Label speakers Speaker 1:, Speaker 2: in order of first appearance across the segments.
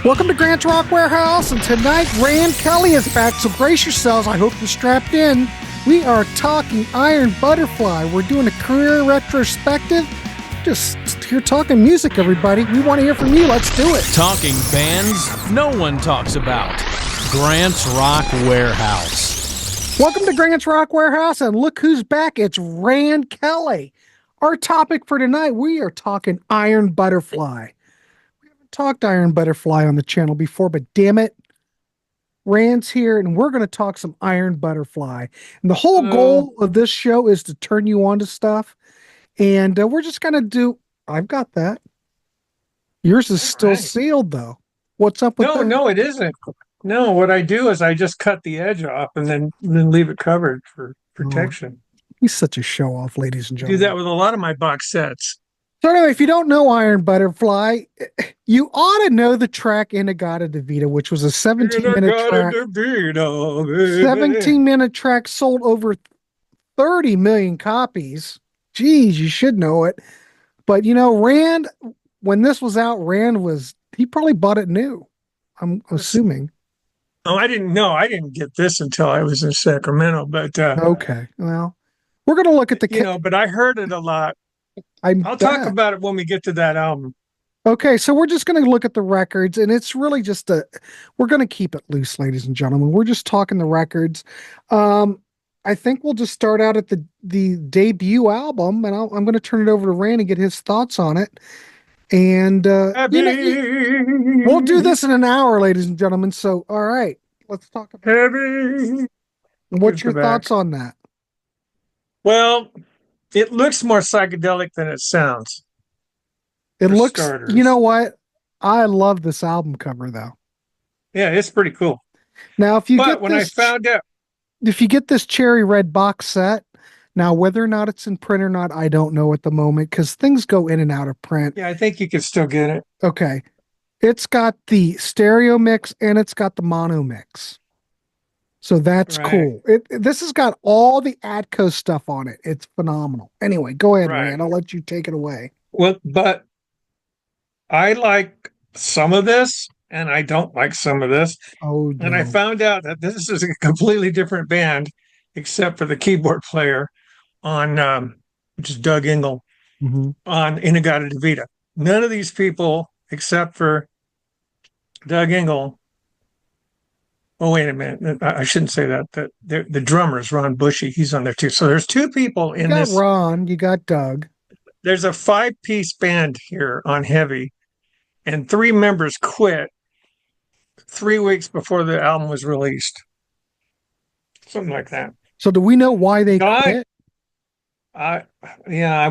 Speaker 1: Welcome to Grant's Rock Warehouse, and tonight Rand Kelly is back, so brace yourselves. I hope you're strapped in. We are talking Iron Butterfly. We're doing a career retrospective. Just here talking music, everybody. We want to hear from you. Let's do it.
Speaker 2: Talking bands no one talks about. Grant's Rock Warehouse.
Speaker 1: Welcome to Grant's Rock Warehouse, and look who's back. It's Rand Kelly. Our topic for tonight, we are talking Iron Butterfly. Talked Iron Butterfly on the channel before, but damn it, Rand's here, and we're going to talk some Iron Butterfly. And the whole goal of this show is to turn you on to stuff, and we're just going to do. I've got that. Yours is still sealed, though. What's up with that?
Speaker 3: No, it isn't. No, what I do is I just cut the edge off and then leave it covered for protection.
Speaker 1: He's such a show off, ladies and
Speaker 3: I
Speaker 1: gentlemen.
Speaker 3: do that with a lot of my box sets.
Speaker 1: So anyway, if you don't know Iron Butterfly, you ought to know the track In-A-Gadda-Da-Vida, which was a 17-minute track. 17-minute track sold over 30 million copies. Geez, you should know it. But, you know, Rand, when this was out, he probably bought it new, I'm assuming.
Speaker 3: Oh, I didn't know. I didn't get this until I was in Sacramento. But
Speaker 1: okay, well, we're going to look at the...
Speaker 3: but I heard it a lot. I'll talk about it when we get to that album.
Speaker 1: Okay, so we're just going to look at the records, and it's really just we're going to keep it loose, ladies and gentlemen. We're just talking the records. I think we'll just start out at the debut album, and I'm going to turn it over to Rand and get his thoughts on it. And we'll do this in an hour, ladies and gentlemen. So, all right, let's talk about
Speaker 3: Heavy.
Speaker 1: What's your thoughts on that?
Speaker 3: Well, it looks more psychedelic than it sounds.
Speaker 1: It looks, starters. You know what? I love this album cover, though.
Speaker 3: Yeah, it's pretty cool.
Speaker 1: Now, if you get this cherry red box set, now whether or not it's in print or not, I don't know at the moment because things go in and out of print.
Speaker 3: Yeah, I think you can still get it.
Speaker 1: Okay. It's got the stereo mix and it's got the mono mix. So that's cool. This has got all the Atco stuff on it. It's phenomenal. Anyway, go ahead, Rand. I'll let you take it away.
Speaker 3: Well, but I like some of this, and I don't like some of this.
Speaker 1: Oh,
Speaker 3: and I found out that this is a completely different band, except for the keyboard player on, which is Doug Engel, on In-A-Gadda-Da-Vida. None of these people, except for Doug Engel. Oh, wait a minute. I shouldn't say that. The drummer's Ron Bushy. He's on there too. So there's two people in this.
Speaker 1: You got Ron, you got Doug.
Speaker 3: There's a 5-piece band here on Heavy, and 3 members quit 3 weeks before the album was released. Something like that.
Speaker 1: So do we know why they quit?
Speaker 3: I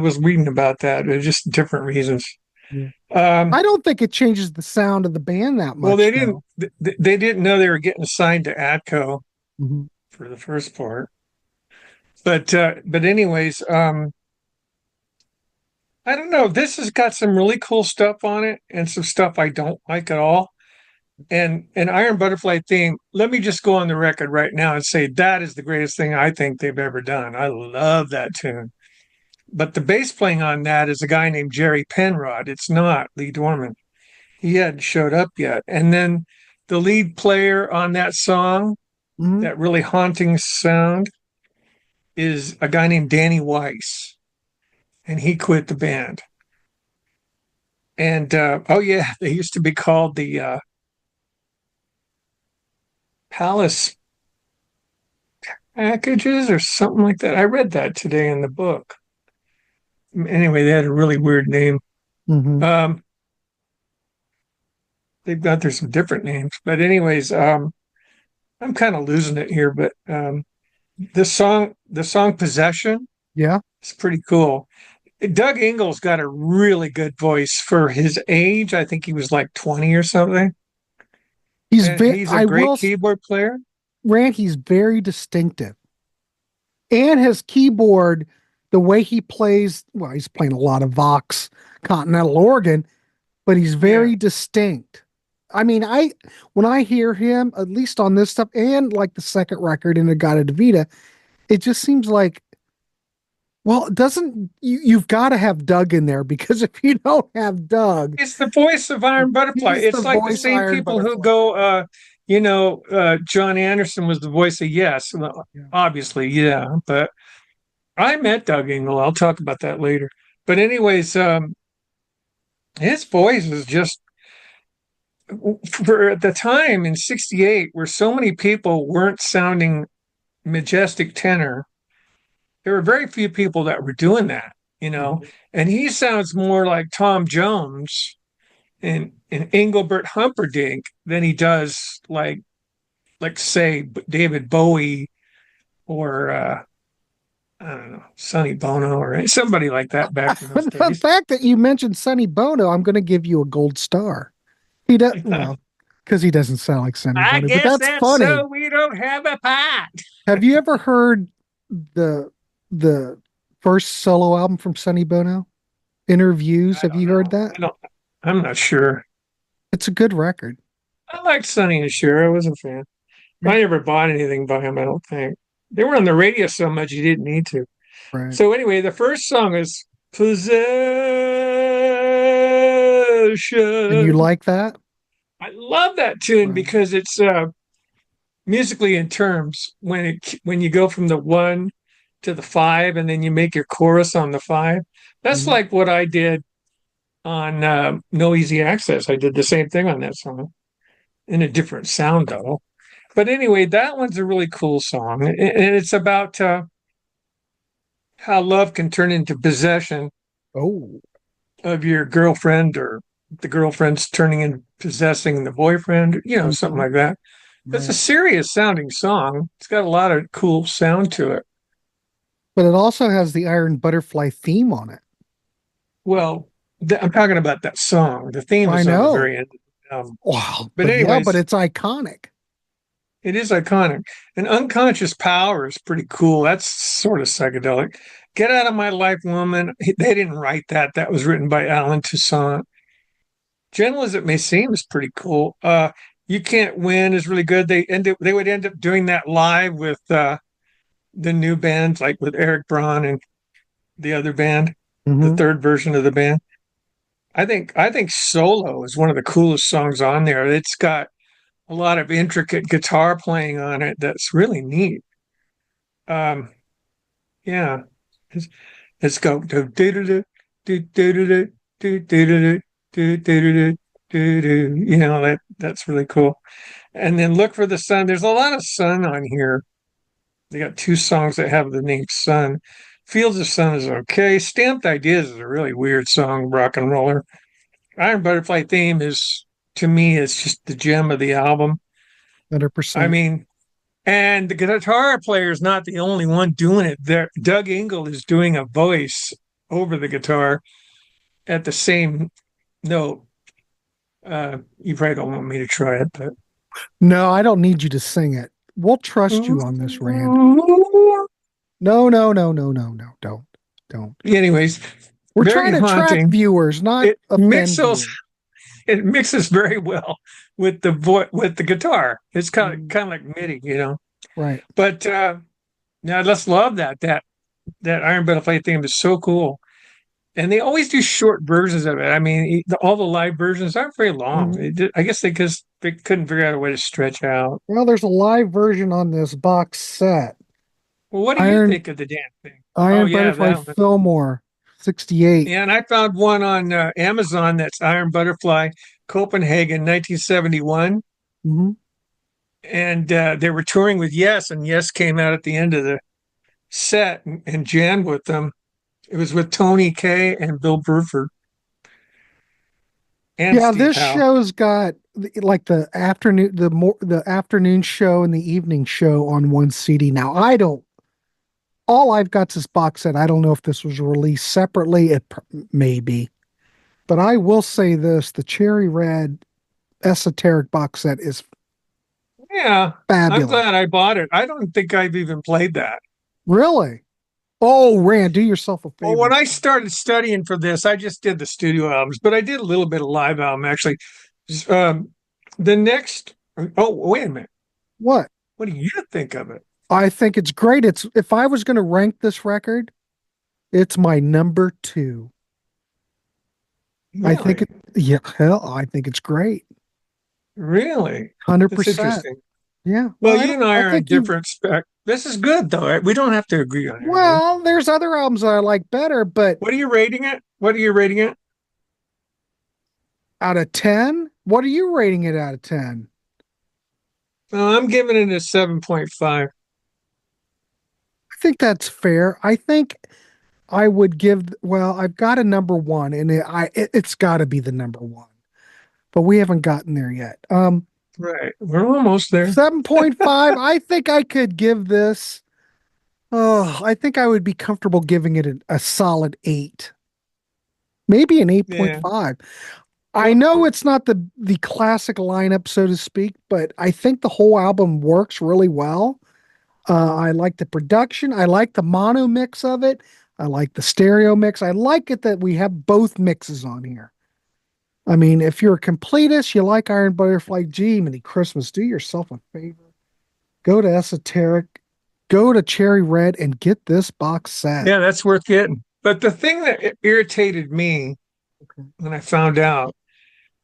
Speaker 3: was reading about that. It's just different reasons.
Speaker 1: Yeah. I don't think it changes the sound of the band that much.
Speaker 3: Well, they didn't. They didn't know they were getting assigned to Atco for the first part. But anyways, I don't know. This has got some really cool stuff on it, and some stuff I don't like at all. And an Iron Butterfly theme. Let me just go on the record right now and say that is the greatest thing I think they've ever done. I love that tune. But the bass playing on that is a guy named Jerry Penrod. It's not Lee Dorman. He hadn't showed up yet. And then the lead player on that song, that really haunting sound, is a guy named Danny Weiss. And he quit the band. And, they used to be called the Palace Packages or something like that. I read that today in the book. Anyway, they had a really weird name. There's some different names, but anyways, I'm kind of losing it here. But the song "Possession," it's pretty cool. Doug Engel's got a really good voice for his age. I think he was like 20 or something. He's a great keyboard player.
Speaker 1: Rand, he's very distinctive, and his keyboard. The way he plays, well, he's playing a lot of Vox Continental organ, but he's very distinct. I mean, when I hear him, at least on this stuff, and like the second record In-A-Gadda-Da-Vida, it just seems like Well, doesn't you've got to have Doug in there because if you don't have Doug,
Speaker 3: It's the voice of Iron Butterfly.
Speaker 1: he's the
Speaker 3: It's like the
Speaker 1: voice
Speaker 3: same
Speaker 1: Iron
Speaker 3: people who
Speaker 1: Butterfly.
Speaker 3: go, John Anderson was the voice of Yes. Well,
Speaker 1: Yeah.
Speaker 3: obviously, yeah. But I met Doug Engel. I'll talk about that later. But anyways, his voice is just for at the time in '68, where so many people weren't sounding majestic tenor. There were very few people that were doing that, and he sounds more like Tom Jones and Engelbert Humperdinck than he does like say David Bowie or I don't know, Sonny Bono or somebody like that back in those
Speaker 1: The
Speaker 3: days.
Speaker 1: fact that you mentioned Sonny Bono, I'm going to give you a gold star. He does well because he doesn't sound like Sonny
Speaker 3: I
Speaker 1: Bono, but
Speaker 3: guess
Speaker 1: that's
Speaker 3: that's
Speaker 1: funny.
Speaker 3: so we don't have a pot.
Speaker 1: Have you ever heard the the first solo album from Sonny Bono? Interviews.
Speaker 3: I
Speaker 1: Have
Speaker 3: don't
Speaker 1: you heard
Speaker 3: know.
Speaker 1: that?
Speaker 3: I'm not sure.
Speaker 1: It's a good record.
Speaker 3: I liked Sonny and Cher. I was a fan. I never bought anything by him, I don't think. They were on the radio so much you didn't need to.
Speaker 1: Right.
Speaker 3: So anyway, the first song is
Speaker 1: And you
Speaker 3: Possession.
Speaker 1: like that?
Speaker 3: I love that tune
Speaker 1: Right.
Speaker 3: because it's musically in terms when you go from the one to the five and then you make your chorus on the five. That's
Speaker 1: Mhm.
Speaker 3: like what I did on No Easy Access. I did the same thing on that song in a different sound though. But anyway, that one's a really cool song, and it's about how love can turn into possession
Speaker 1: Oh,
Speaker 3: of your girlfriend, or the girlfriend's turning into possessing the boyfriend, something
Speaker 1: mhm.
Speaker 3: like that. It's a
Speaker 1: Right.
Speaker 3: serious sounding song. It's got a lot of cool sound to it.
Speaker 1: But it also has the Iron Butterfly theme on it.
Speaker 3: Well, I'm talking about that song. The theme
Speaker 1: I
Speaker 3: is on the
Speaker 1: know.
Speaker 3: very end.
Speaker 1: Wow.
Speaker 3: But
Speaker 1: But yeah, but
Speaker 3: anyways,
Speaker 1: it's iconic.
Speaker 3: it is iconic. And Unconscious Power is pretty cool. That's sort of psychedelic. Get Out of My Life, Woman. They didn't write that. That was written by Alan Toussaint. Gentle as It May Seem is pretty cool. You Can't Win is really good. They would end up doing that live with the new band, like with Eric Braun and the other band, the
Speaker 1: Hmm.
Speaker 3: third version of the band. I think Solo is one of the coolest songs on there. It's got a lot of intricate guitar playing on it that's really neat. Um, yeah, it's, let's go. Do do do do do do do do do do do do do do. That's really cool. And then Look for the Sun. There's a lot of sun on here. They got two songs that have the name Sun. Fields of Sun is okay. Stamped Ideas is a really weird song, rock and roller. Iron Butterfly Theme is, to me, is just the gem of the album. I
Speaker 1: 100%.
Speaker 3: mean, and the guitar player is not the only one doing it. There, Doug Engel is doing a voice over the guitar at the same note. You probably don't want me to try it, but
Speaker 1: No, I don't need you to sing it. We'll trust you on this, Rand. No, no, no, no, no, no. Don't. Don't.
Speaker 3: anyways,
Speaker 1: We're
Speaker 3: very
Speaker 1: trying to track
Speaker 3: haunting.
Speaker 1: viewers, not
Speaker 3: It
Speaker 1: offend
Speaker 3: mixes
Speaker 1: viewers.
Speaker 3: it mixes very well with the guitar. It's kind of
Speaker 1: Mm.
Speaker 3: kind of like MIDI.
Speaker 1: Right.
Speaker 3: But now let's love that Iron Butterfly theme is so cool. And they always do short versions of it. I mean, all the live versions aren't very long.
Speaker 1: Mhm.
Speaker 3: I guess because they couldn't figure out a way to stretch out.
Speaker 1: Well, there's a live version on this box set.
Speaker 3: Well, what do you
Speaker 1: Iron
Speaker 3: think of the damn thing? Oh
Speaker 1: Iron
Speaker 3: yeah,
Speaker 1: Butterfly
Speaker 3: that one.
Speaker 1: Fillmore, 68.
Speaker 3: Yeah, and I found one on Amazon that's Iron Butterfly Copenhagen 1971,
Speaker 1: Hmm.
Speaker 3: and they were touring with Yes, and Yes came out at the end of the set and jammed with them. It was with Tony Kaye and Bill Bruford and
Speaker 1: Yeah,
Speaker 3: Steve
Speaker 1: this
Speaker 3: Howe.
Speaker 1: show's got like the afternoon show and the evening show on one CD. Now, I don't all I've got this box set. I don't know if this was released separately. It may be. But I will say this, the Cherry Red Esoteric box set is
Speaker 3: Yeah, I'm
Speaker 1: fabulous.
Speaker 3: glad I bought it. I don't think I've even played that.
Speaker 1: Really? Oh, Rand, do yourself a
Speaker 3: Well,
Speaker 1: favor.
Speaker 3: when I started studying for this, I just did the studio albums, but I did a little bit of live album actually. Um, the next, oh, wait a minute.
Speaker 1: What?
Speaker 3: What do you think of it?
Speaker 1: I think it's great. It's if I was going to rank this record, It's my number two. I think
Speaker 3: Really?
Speaker 1: it, yeah, hell, I think it's great.
Speaker 3: Really? That's
Speaker 1: 100%.
Speaker 3: interesting.
Speaker 1: Yeah. Well,
Speaker 3: Well, you and I
Speaker 1: I
Speaker 3: are on
Speaker 1: think you,
Speaker 3: different spec. This is good though, right? We don't have to agree on everything.
Speaker 1: well, there's other albums that I like better, but
Speaker 3: What are you rating it? What are you rating it?
Speaker 1: out of 10, what are you rating it out of 10?
Speaker 3: I'm giving it a 7.5.
Speaker 1: I think that's fair. I think I would give, well, I've got a number one and it's got to be the number one, but we haven't gotten there yet.
Speaker 3: Right. We're almost there.
Speaker 1: 7.5, I think I could give this, oh, I think I would be comfortable giving it a solid 8, maybe an
Speaker 3: Yeah.
Speaker 1: 8.5. I
Speaker 3: Well,
Speaker 1: know it's not the classic lineup, so to speak, but I think the whole album works really well. I like the production. I like the mono mix of it. I like the stereo mix. I like it that we have both mixes on here. I mean, if you're a completist, you like Iron Butterfly, G, Mini Christmas, do yourself a favor. Go to Esoteric, go to Cherry Red, and get this box set.
Speaker 3: yeah, that's worth getting. But the thing that irritated me when I found out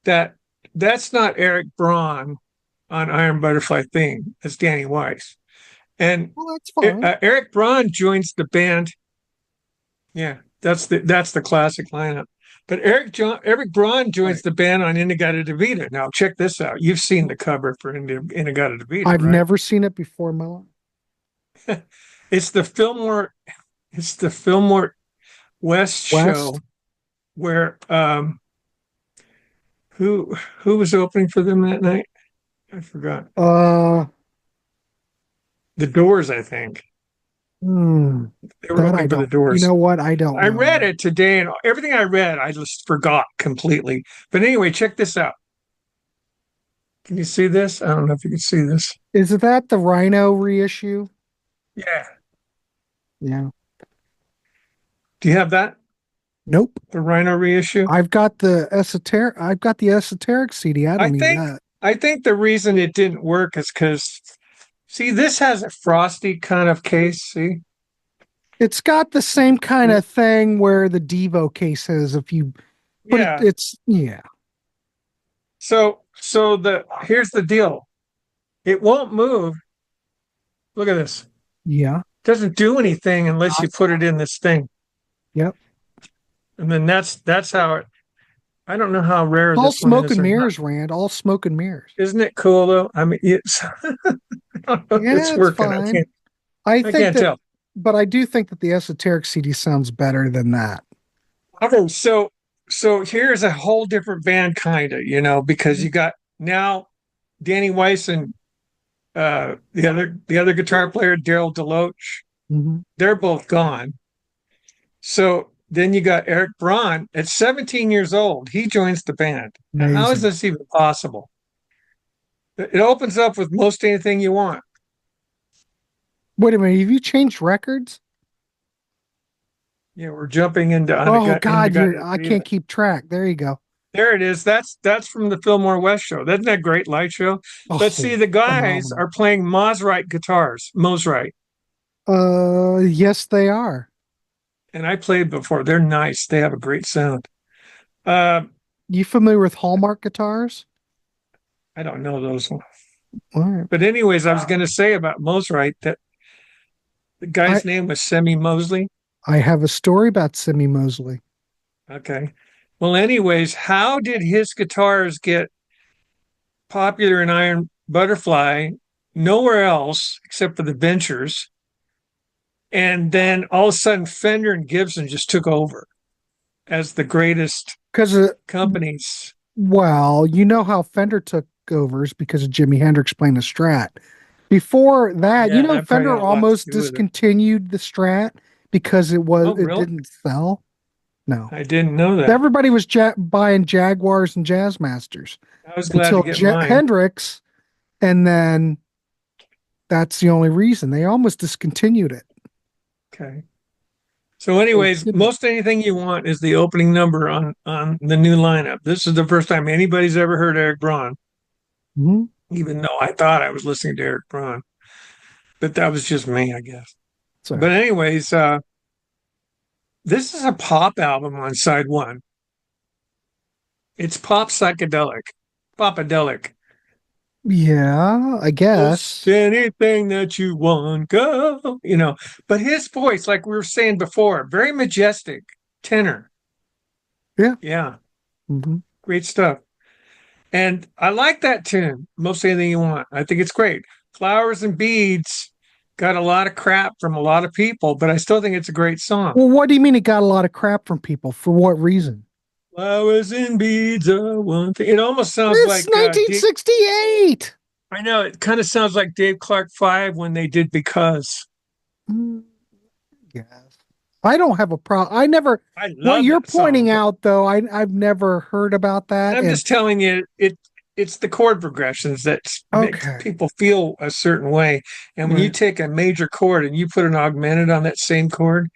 Speaker 3: that that's not Eric Braun on Iron Butterfly theme, it's Danny Weiss. And
Speaker 1: Well, that's fine.
Speaker 3: Eric Braun joins the band. Yeah, that's the classic lineup. But Eric Braun joins
Speaker 1: Right.
Speaker 3: the band on In-A-Gadda-Da-Vida. Now check this out. You've seen the cover for In-A-Gadda-Da-Vida,
Speaker 1: I've
Speaker 3: right?
Speaker 1: never seen it before in my life.
Speaker 3: It's the Fillmore. It's the Fillmore West show
Speaker 1: West,
Speaker 3: where who was opening for them that night? I forgot.
Speaker 1: uh,
Speaker 3: The Doors, I think.
Speaker 1: hmm,
Speaker 3: They were
Speaker 1: that I
Speaker 3: opening for the
Speaker 1: don't, you
Speaker 3: Doors.
Speaker 1: know what? I don't
Speaker 3: I
Speaker 1: know.
Speaker 3: read it today, and everything I read, I just forgot completely. But anyway, check this out. Can you see this? I don't know if you can see this.
Speaker 1: Is that the Rhino reissue?
Speaker 3: Yeah.
Speaker 1: Yeah.
Speaker 3: Do you have that?
Speaker 1: Nope.
Speaker 3: The Rhino reissue?
Speaker 1: I've got the esoteric CD. I
Speaker 3: I
Speaker 1: don't need
Speaker 3: think
Speaker 1: that.
Speaker 3: I think the reason it didn't work is because see, this has a frosty kind of case. See?
Speaker 1: It's got the same kind of thing where the Devo case is if you but
Speaker 3: Yeah.
Speaker 1: it's yeah.
Speaker 3: So the here's the deal. It won't move. Look at this.
Speaker 1: Yeah.
Speaker 3: It doesn't do anything unless you put it in this thing.
Speaker 1: Yep.
Speaker 3: And then that's how it I don't know how rare
Speaker 1: All
Speaker 3: this one
Speaker 1: smoke
Speaker 3: is
Speaker 1: and
Speaker 3: or not.
Speaker 1: mirrors, Rand. All smoke and mirrors.
Speaker 3: Isn't it cool though? I mean it's I don't know if
Speaker 1: Yeah,
Speaker 3: it's
Speaker 1: it's
Speaker 3: working.
Speaker 1: fine. I
Speaker 3: I
Speaker 1: think
Speaker 3: can't
Speaker 1: that
Speaker 3: tell.
Speaker 1: but I do think that the esoteric CD sounds better than that.
Speaker 3: Okay, so here's a whole different band kind of, because you got now Danny Weiss and the other guitar player, Daryl Deloach,
Speaker 1: Mhm.
Speaker 3: they're both gone. So then you got Eric Braun at 17 years old. He joins the band. Now, how is
Speaker 1: Amazing.
Speaker 3: this even possible? It opens up with most anything you want.
Speaker 1: Wait a minute, have you changed records?
Speaker 3: Yeah, we're jumping into
Speaker 1: Oh God, I
Speaker 3: Vida.
Speaker 1: can't keep track. There you go.
Speaker 3: There it is. That's from the Fillmore West show. Isn't that a great light show? But see,
Speaker 1: Oh,
Speaker 3: the guys
Speaker 1: phenomenal.
Speaker 3: are playing Mosrite guitars, Mosrite,
Speaker 1: Yes, they are.
Speaker 3: and I played before. They're nice. They have a great sound. Uh,
Speaker 1: You familiar with Hallmark guitars?
Speaker 3: I don't know those ones.
Speaker 1: All right.
Speaker 3: But anyways, I was going to say about Mosrite that the
Speaker 1: I
Speaker 3: guy's name was Semi Mosley.
Speaker 1: I have a story about Simi Mosley.
Speaker 3: Okay. Well, anyways, how did his guitars get popular in Iron Butterfly? Nowhere else except for the Ventures. And then all of a sudden, Fender and Gibson just took over as the greatest
Speaker 1: Because
Speaker 3: companies.
Speaker 1: well, you know how Fender took over is because of Jimi Hendrix playing the Strat. Before that,
Speaker 3: Yeah, that probably
Speaker 1: Fender
Speaker 3: had a lot to
Speaker 1: almost
Speaker 3: do with it.
Speaker 1: discontinued the Strat because
Speaker 3: Oh,
Speaker 1: it
Speaker 3: really?
Speaker 1: didn't sell. No,
Speaker 3: I didn't know that.
Speaker 1: everybody was buying Jaguars and Jazzmasters
Speaker 3: I was glad to
Speaker 1: until
Speaker 3: get mine.
Speaker 1: Hendrix, and then that's the only reason they almost discontinued it.
Speaker 3: Okay. So, anyways, most anything you want is the opening number on the new lineup. This is the first time anybody's ever heard Eric Braun,
Speaker 1: Mhm.
Speaker 3: even though I thought I was listening to Eric Braun, but that was just me, I guess.
Speaker 1: So
Speaker 3: But anyways, This is a pop album on side one. It's pop psychedelic, popadelic.
Speaker 1: Yeah, I
Speaker 3: Just
Speaker 1: guess.
Speaker 3: anything that you want, go. But his voice, like we were saying before, very majestic tenor.
Speaker 1: Yeah.
Speaker 3: Yeah,
Speaker 1: Hmm.
Speaker 3: great stuff. And I like that tune, Most Anything You Want. I think it's great. Flowers and Beads got a lot of crap from a lot of people, but I still think it's a great song.
Speaker 1: Well, what do you mean it got a lot of crap from people? For what reason?
Speaker 3: Flowers and beads are one thing. It almost sounds
Speaker 1: It's
Speaker 3: like
Speaker 1: 1968.
Speaker 3: I know it kind of sounds like Dave Clark 5 when they did Because.
Speaker 1: Mm, yes. I don't have a problem. I never,
Speaker 3: I
Speaker 1: what
Speaker 3: love
Speaker 1: you're
Speaker 3: that song,
Speaker 1: pointing
Speaker 3: but
Speaker 1: out though, I've never heard about that.
Speaker 3: I'm
Speaker 1: And
Speaker 3: just telling you, it's the chord progressions that make
Speaker 1: okay.
Speaker 3: people feel a certain way. And when you
Speaker 1: Right.
Speaker 3: take a major chord and you put an augmented on that same chord,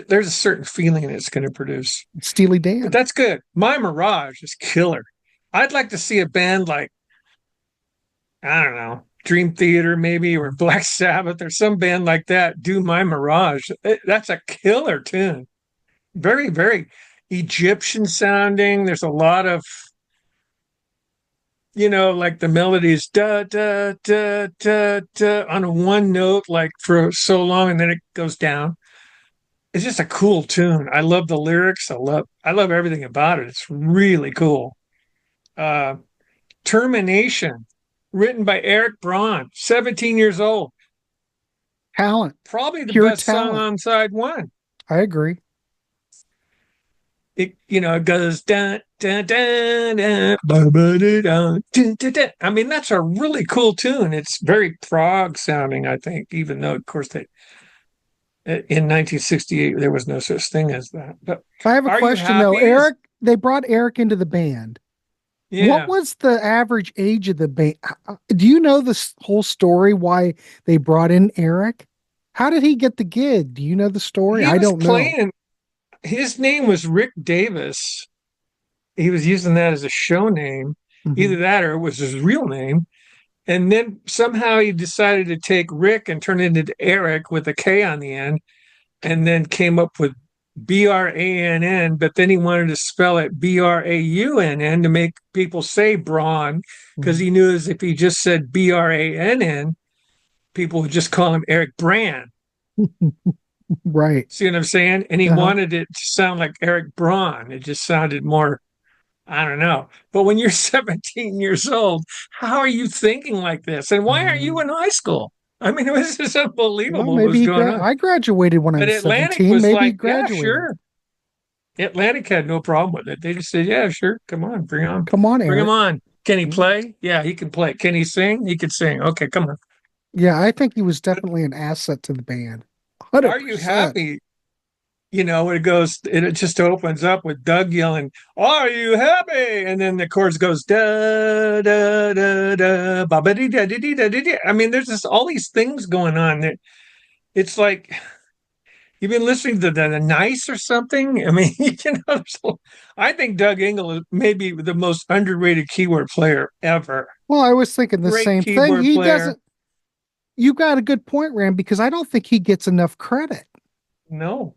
Speaker 3: there's a certain feeling it's going to produce.
Speaker 1: Steely
Speaker 3: But
Speaker 1: Dan.
Speaker 3: that's good. My Mirage is killer. I'd like to see a band like, I don't know, Dream Theater maybe, or Black Sabbath or some band like that do My Mirage. That's a killer tune. Very, very Egyptian sounding. There's a lot of, like the melodies da da da da da on a one note, like for so long, and then it goes down. It's just a cool tune. I love the lyrics. I love everything about it. It's really cool. Uh, Termination, written by Eric Braun, 17 years old.
Speaker 1: Talent.
Speaker 3: Probably the
Speaker 1: Pure
Speaker 3: best song
Speaker 1: talent.
Speaker 3: on side one.
Speaker 1: I agree.
Speaker 3: It goes dun dun dun dun, ba, ba, da, dun, dun, dun, dun. I mean, that's a really cool tune. It's very prog sounding, I think, even though, of course, in 1968 there was no such thing as that. But
Speaker 1: I have a
Speaker 3: Are You
Speaker 1: question though.
Speaker 3: Happy?
Speaker 1: They brought Eric into the band. What
Speaker 3: Yeah,
Speaker 1: was the average age of the band? Do you know this whole story why they brought in Eric? How did he get the gig? Do you know the story?
Speaker 3: he
Speaker 1: I
Speaker 3: was
Speaker 1: don't know.
Speaker 3: playing. His name was Rick Davis. He was using that as a show name,
Speaker 1: Hmm.
Speaker 3: either that or it was his real name. And then somehow he decided to take Rick and turn it into Eric with a K on the end, and then came up with Brann. But then he wanted to spell it Braunn to make people say Braun, because he knew as if he just said Brann, people would just call him Eric Brand.
Speaker 1: Right.
Speaker 3: See what I'm saying? And he
Speaker 1: Uh-huh.
Speaker 3: wanted it to sound like Eric Braun. It just sounded more, I don't know. But when you're 17 years old, how are you thinking like this? And why aren't you
Speaker 1: Um,
Speaker 3: in high school? I mean, it was just
Speaker 1: well,
Speaker 3: unbelievable what
Speaker 1: maybe
Speaker 3: was going on.
Speaker 1: I graduated when I
Speaker 3: But
Speaker 1: was
Speaker 3: Atlantic
Speaker 1: 17.
Speaker 3: was
Speaker 1: Maybe he
Speaker 3: like, yeah,
Speaker 1: graduated.
Speaker 3: sure. Atlantic had no problem with it. They just said, yeah, sure. Come on,
Speaker 1: Come on,
Speaker 3: bring him
Speaker 1: Eric.
Speaker 3: on. Can he
Speaker 1: Mhm.
Speaker 3: play? Yeah, he can play. Can he sing? He can sing. Okay, come on.
Speaker 1: Yeah, I think he was
Speaker 3: But
Speaker 1: definitely an asset to the band.
Speaker 3: Are You
Speaker 1: 100%.
Speaker 3: Happy? It goes, it just opens up with Doug yelling, "Are you happy?" And then the chorus goes da da da da ba ba dee da dee dee da dee dee. I mean, there's just all these things going on that it's like you've been listening to the Nice or something. I mean, I think Doug Engel is maybe the most underrated keyboard player ever.
Speaker 1: Well, I was thinking the
Speaker 3: Great
Speaker 1: same thing.
Speaker 3: keyboard
Speaker 1: He
Speaker 3: player.
Speaker 1: doesn't, you got a good point, Rand, because I don't think he gets enough credit.
Speaker 3: No.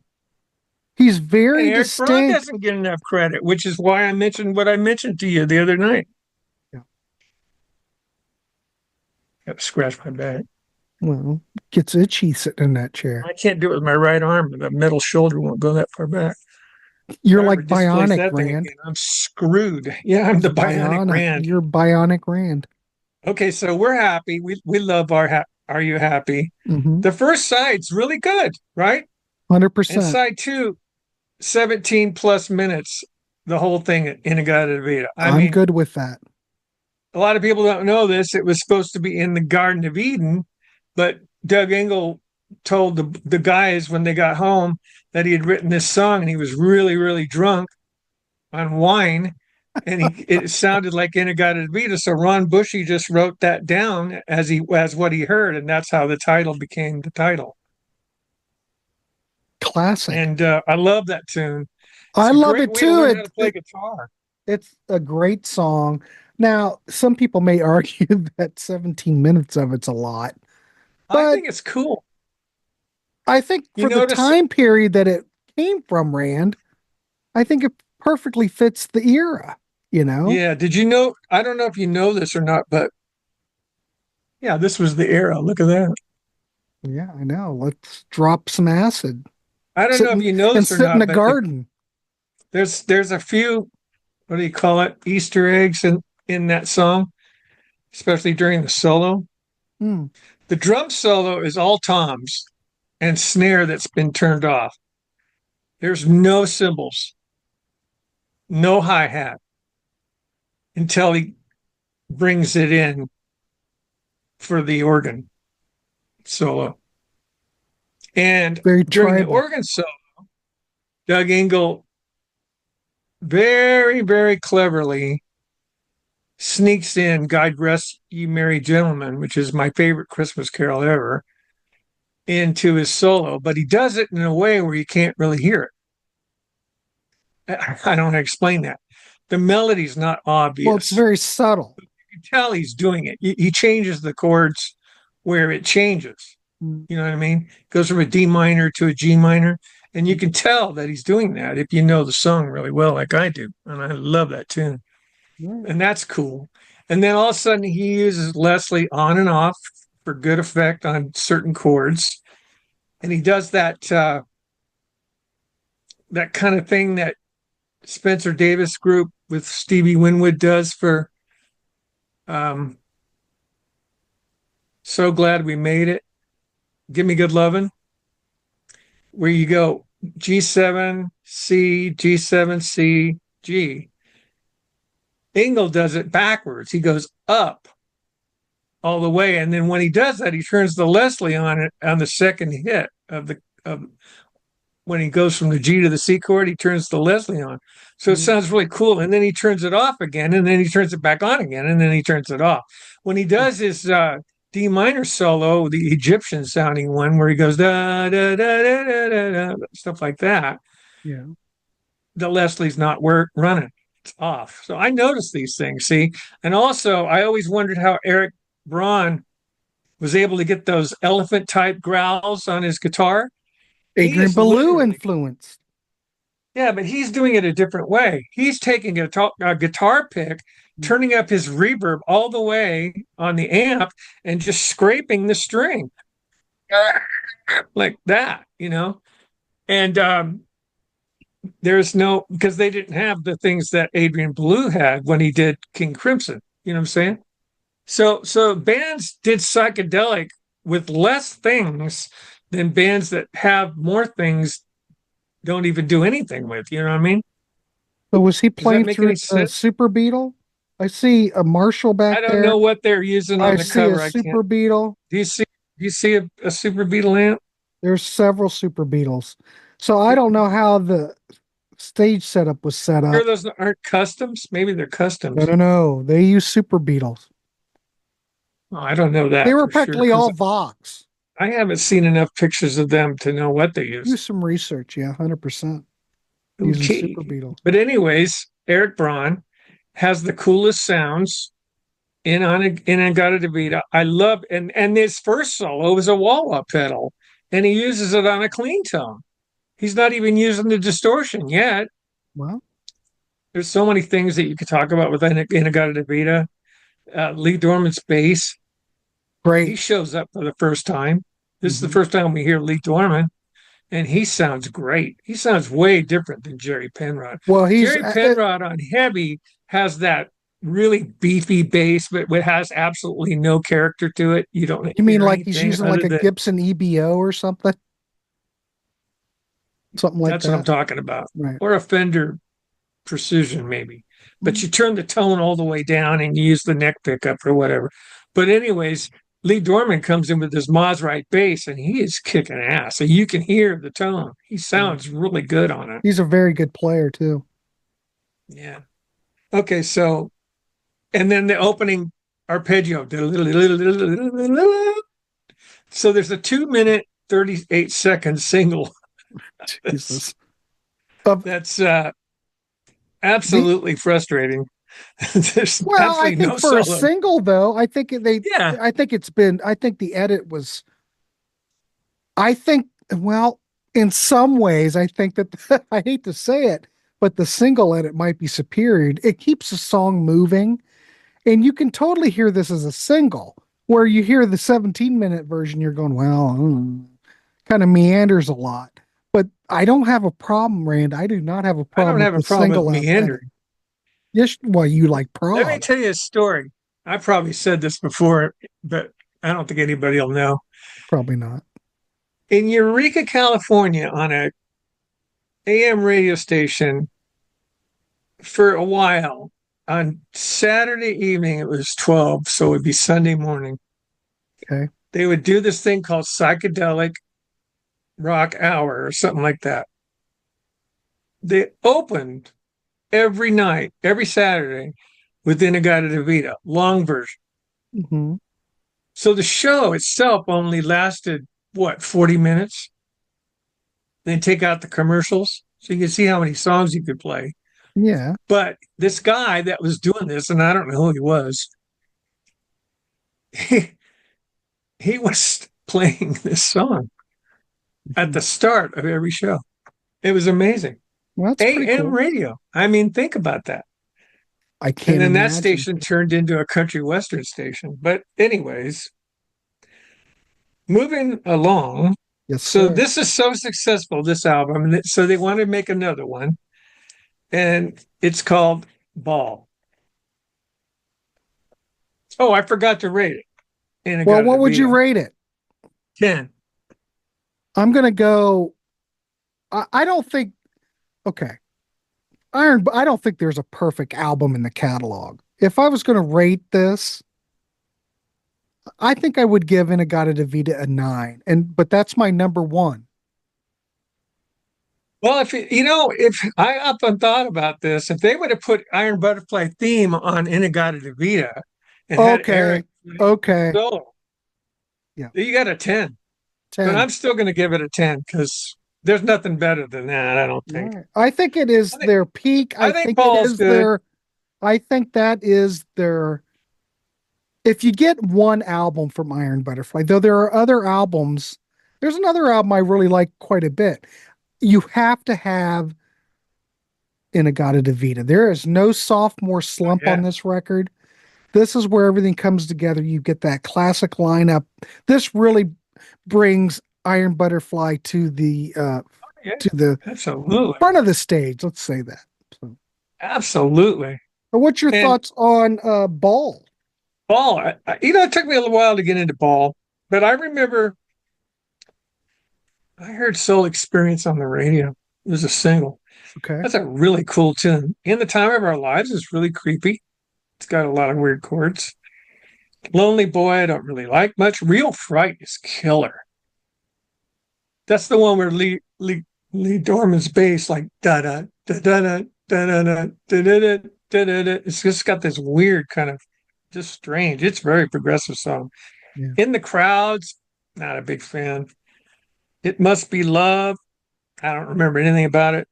Speaker 1: He's
Speaker 3: And
Speaker 1: very
Speaker 3: Eric Braun
Speaker 1: distinct.
Speaker 3: doesn't get enough credit, which is why I mentioned what I mentioned to you the other night.
Speaker 1: Yeah.
Speaker 3: Got to scratch my back.
Speaker 1: Well, gets itchy sitting in that chair.
Speaker 3: I can't do it with my right arm. The metal shoulder won't go that far back. If
Speaker 1: You're
Speaker 3: I ever
Speaker 1: like
Speaker 3: displace
Speaker 1: bionic,
Speaker 3: that thing
Speaker 1: Rand.
Speaker 3: again, I'm screwed. Yeah, I'm the bionic
Speaker 1: Bionic.
Speaker 3: Rand.
Speaker 1: You're bionic Rand.
Speaker 3: Okay, so we're happy. We love Are You Happy?
Speaker 1: Mm-hmm.
Speaker 3: The first side's really good, right? And
Speaker 1: 100%.
Speaker 3: side two, 17 plus minutes, the whole thing in In-A-Gadda-Da-Vida. I
Speaker 1: I'm
Speaker 3: mean,
Speaker 1: good with that.
Speaker 3: a lot of people don't know this. It was supposed to be in the Garden of Eden, but Doug Engel told the guys when they got home that he had written this song and he was really, really drunk on wine. And it sounded like In-A-Gadda-Da-Vida. So Ron Bushy just wrote that down as what he heard, and that's how the title became the title.
Speaker 1: Classic.
Speaker 3: And I love that tune. It's
Speaker 1: I
Speaker 3: a
Speaker 1: love
Speaker 3: great
Speaker 1: it
Speaker 3: way to
Speaker 1: too.
Speaker 3: learn how to play guitar.
Speaker 1: It's a great song. Now, some people may argue that 17 minutes of it's a lot,
Speaker 3: I
Speaker 1: but
Speaker 3: think it's cool.
Speaker 1: I think
Speaker 3: You
Speaker 1: for the
Speaker 3: notice,
Speaker 1: time period that came from Rand. I think it perfectly fits the era, you know?
Speaker 3: Yeah. Did you know? I don't know if you know this or not, but yeah, this was the era. Look at that.
Speaker 1: Yeah, I know. Let's drop some acid.
Speaker 3: I don't know if
Speaker 1: Sit
Speaker 3: you know
Speaker 1: and
Speaker 3: this or
Speaker 1: sit in
Speaker 3: not,
Speaker 1: the
Speaker 3: but
Speaker 1: garden.
Speaker 3: there's a few, what do you call it, Easter eggs in that song, especially during the solo.
Speaker 1: Hmm.
Speaker 3: The drum solo is all toms and snare that's been turned off. There's no cymbals, no hi-hat until he brings it in for the organ solo. And
Speaker 1: Very
Speaker 3: during the
Speaker 1: tribal.
Speaker 3: organ solo, Doug Engel very, very cleverly sneaks in God Rest Ye Merry Gentlemen, which is my favorite Christmas carol ever, into his solo, but he does it in a way where you can't really hear it. I don't explain that. The melody's not
Speaker 1: Well, it's
Speaker 3: obvious.
Speaker 1: very subtle.
Speaker 3: You can tell he's doing it. He changes the chords where it changes.
Speaker 1: Hmm.
Speaker 3: You know what I mean? Goes from a D minor to a G minor. And you can tell that he's doing that if you know the song really well, like I do. And I love that tune.
Speaker 1: Yeah.
Speaker 3: And that's cool. And then all of a sudden he uses Leslie on and off for good effect on certain chords. And he does that kind of thing that Spencer Davis group with Stevie Winwood does for So Glad We Made It. Give Me Good Lovin', where you go G7, C, G7, C, G. Engel does it backwards. He goes up all the way. And then when he does that, he turns the Leslie on it on the second hit of when he goes from the G to the C chord, he turns the Leslie on. So it sounds really cool. And then he turns it off again, and then he turns it back on again, and then he turns it off. When he does his D minor solo, the Egyptian sounding one, where he goes da da da da da da, da stuff like that,
Speaker 1: Yeah.
Speaker 3: the Leslie's not running. It's off. So I noticed these things, see? And also, I always wondered how Eric Braun was able to get those elephant type growls on his guitar. He
Speaker 1: Adrian
Speaker 3: is
Speaker 1: Belew
Speaker 3: literally,
Speaker 1: influenced.
Speaker 3: yeah, but he's doing it a different way. He's taking a guitar pick, turning up his reverb all the way on the amp, and just scraping the string like that, you know? And there's no, because they didn't have the things that Adrian Belew had when he did King Crimson. You know what I'm saying? So bands did psychedelic with less things than bands that have more things don't even do anything with. You know what I mean?
Speaker 1: So was he
Speaker 3: Does that
Speaker 1: playing
Speaker 3: make
Speaker 1: through
Speaker 3: any
Speaker 1: a
Speaker 3: sense?
Speaker 1: Super Beetle? I see a Marshall back
Speaker 3: I don't
Speaker 1: there.
Speaker 3: know what they're using
Speaker 1: I
Speaker 3: on the
Speaker 1: see a
Speaker 3: cover. I can't.
Speaker 1: Super Beetle.
Speaker 3: Do you see a Super Beetle amp?
Speaker 1: There's several Super Beetles. So I don't know how the stage setup was set
Speaker 3: Sure,
Speaker 1: up.
Speaker 3: those aren't customs. Maybe they're
Speaker 1: I
Speaker 3: customs.
Speaker 1: don't know. They use Super Beetles.
Speaker 3: Oh, I don't know
Speaker 1: They
Speaker 3: that
Speaker 1: were
Speaker 3: for sure
Speaker 1: practically
Speaker 3: because
Speaker 1: all Vox.
Speaker 3: I haven't seen enough pictures of them to know what they use.
Speaker 1: Do some research. Yeah, 100% using Super
Speaker 3: Okay.
Speaker 1: Beetles.
Speaker 3: But anyways, Eric Braun has the coolest sounds In-A-Gadda-Da-Vida. I love and his first solo was a wah-wah pedal, and he uses it on a clean tone. He's not even using the distortion yet.
Speaker 1: Well,
Speaker 3: There's so many things that you could talk about with In-A-Gadda-Da-Vida. Lee Dorman's bass. He
Speaker 1: great.
Speaker 3: shows up for the first time. This is the
Speaker 1: Mhm.
Speaker 3: first time we hear Lee Dorman, and he sounds great. He sounds way different than Jerry Penrod.
Speaker 1: Well, he's
Speaker 3: Jerry Penrod on Heavy has that really beefy bass, but it has absolutely no character to it. You don't
Speaker 1: you mean
Speaker 3: hear
Speaker 1: like he's
Speaker 3: anything
Speaker 1: using like
Speaker 3: other
Speaker 1: a
Speaker 3: than
Speaker 1: Gibson EBO or something? Something like
Speaker 3: that's what I'm
Speaker 1: that.
Speaker 3: talking about,
Speaker 1: Right.
Speaker 3: or a Fender Precision maybe. But
Speaker 1: Mhm.
Speaker 3: you turn the tone all the way down and you use the neck pickup or whatever. But anyways, Lee Dorman comes in with his Maserati bass and he is kicking ass. So you can hear the tone. He
Speaker 1: Yeah.
Speaker 3: sounds really good on it.
Speaker 1: He's a very good player too.
Speaker 3: Yeah. Okay, so and then the opening arpeggio. So there's a 2 minute 38 second single
Speaker 1: Jesus. Of
Speaker 3: that's
Speaker 1: the
Speaker 3: absolutely frustrating. There's
Speaker 1: Well, I
Speaker 3: absolutely no
Speaker 1: think for a
Speaker 3: solo.
Speaker 1: single though,
Speaker 3: Yeah.
Speaker 1: I think the edit was I think well, in some ways, I think that I hate to say it, but the single edit might be superior. It keeps the song moving, and you can totally hear this as a single. Where you hear the 17-minute version, you're going, well, kind of meanders a lot. But I don't have a problem, Rand. I do not have a
Speaker 3: I don't
Speaker 1: problem with
Speaker 3: have a
Speaker 1: the
Speaker 3: problem with
Speaker 1: single edit.
Speaker 3: meandering.
Speaker 1: Yes, well, you like
Speaker 3: Let me
Speaker 1: prog,
Speaker 3: tell you a story. I probably said this before, but I don't think anybody will know.
Speaker 1: probably not.
Speaker 3: In Eureka, California, on a AM radio station for a while, on Saturday evening, it was 12, so it would be Sunday morning.
Speaker 1: Okay.
Speaker 3: They would do this thing called psychedelic rock hour or something like that. They opened every night, every Saturday with In-A-Gadda-Da-Vida, long version.
Speaker 1: Hmm.
Speaker 3: So the show itself only lasted, what, 40 minutes? Then take out the commercials. So you can see how many songs you could play.
Speaker 1: Yeah.
Speaker 3: But this guy that was doing this, and I don't know who he was, he, he was playing this song at the start of every show. It was amazing.
Speaker 1: Well, that's pretty
Speaker 3: AM
Speaker 1: cool.
Speaker 3: radio. I mean, think about that.
Speaker 1: I
Speaker 3: And
Speaker 1: can't
Speaker 3: then that
Speaker 1: imagine.
Speaker 3: station turned into a country western station. But, anyways, moving along.
Speaker 1: Yes,
Speaker 3: So,
Speaker 1: sir.
Speaker 3: this is so successful, this album. So, they wanted to make another one. And it's called Ball. Oh, I forgot to rate it. And I
Speaker 1: Well,
Speaker 3: got
Speaker 1: what
Speaker 3: a
Speaker 1: would you
Speaker 3: video.
Speaker 1: rate it?
Speaker 3: 10.
Speaker 1: I'm gonna go. I don't think. Okay, I don't think there's a perfect album in the catalog. If I was gonna rate this, I think I would give In-A-Gadda-Da-Vida a 9, and but that's my number one.
Speaker 3: Well, if I up and thought about this, if they would have put Iron Butterfly theme on In-A-Gadda-Da-Vida and had
Speaker 1: Okay,
Speaker 3: Eric
Speaker 1: okay,
Speaker 3: solo,
Speaker 1: yeah,
Speaker 3: you got a 10. But
Speaker 1: 10.
Speaker 3: I'm still going to give it a 10 because there's nothing better than that, I don't
Speaker 1: All
Speaker 3: think.
Speaker 1: right. I think it is
Speaker 3: I think,
Speaker 1: their peak.
Speaker 3: I
Speaker 1: I
Speaker 3: think
Speaker 1: think it
Speaker 3: Ball's
Speaker 1: is
Speaker 3: good.
Speaker 1: their. I think that is their. If you get one album from Iron Butterfly, though there are other albums, there's another album I really like quite a bit. You have to have In-A-Gadda-Da-Vida. There is no sophomore slump on
Speaker 3: Yeah.
Speaker 1: this record. This is where everything comes together. You get that classic lineup. This really brings Iron Butterfly
Speaker 3: Yeah.
Speaker 1: to the
Speaker 3: Absolutely.
Speaker 1: front of the stage. Let's say that. So,
Speaker 3: Absolutely.
Speaker 1: but what's your
Speaker 3: And
Speaker 1: thoughts on Ball?
Speaker 3: Ball, it took me a little while to get into Ball, but I remember I heard Soul Experience on the radio. It was a single.
Speaker 1: Okay.
Speaker 3: That's a really cool tune. In the Time of Our Lives is really creepy. It's got a lot of weird chords. Lonely Boy, I don't really like much. Real Fright is killer. That's the one where Lee Dorman's bass, like da da da da da da da da da da da. It's just got this weird kind of just strange. It's a very progressive song.
Speaker 1: Yeah.
Speaker 3: In the Crowds, not a big fan. It Must Be Love. I don't remember anything about it.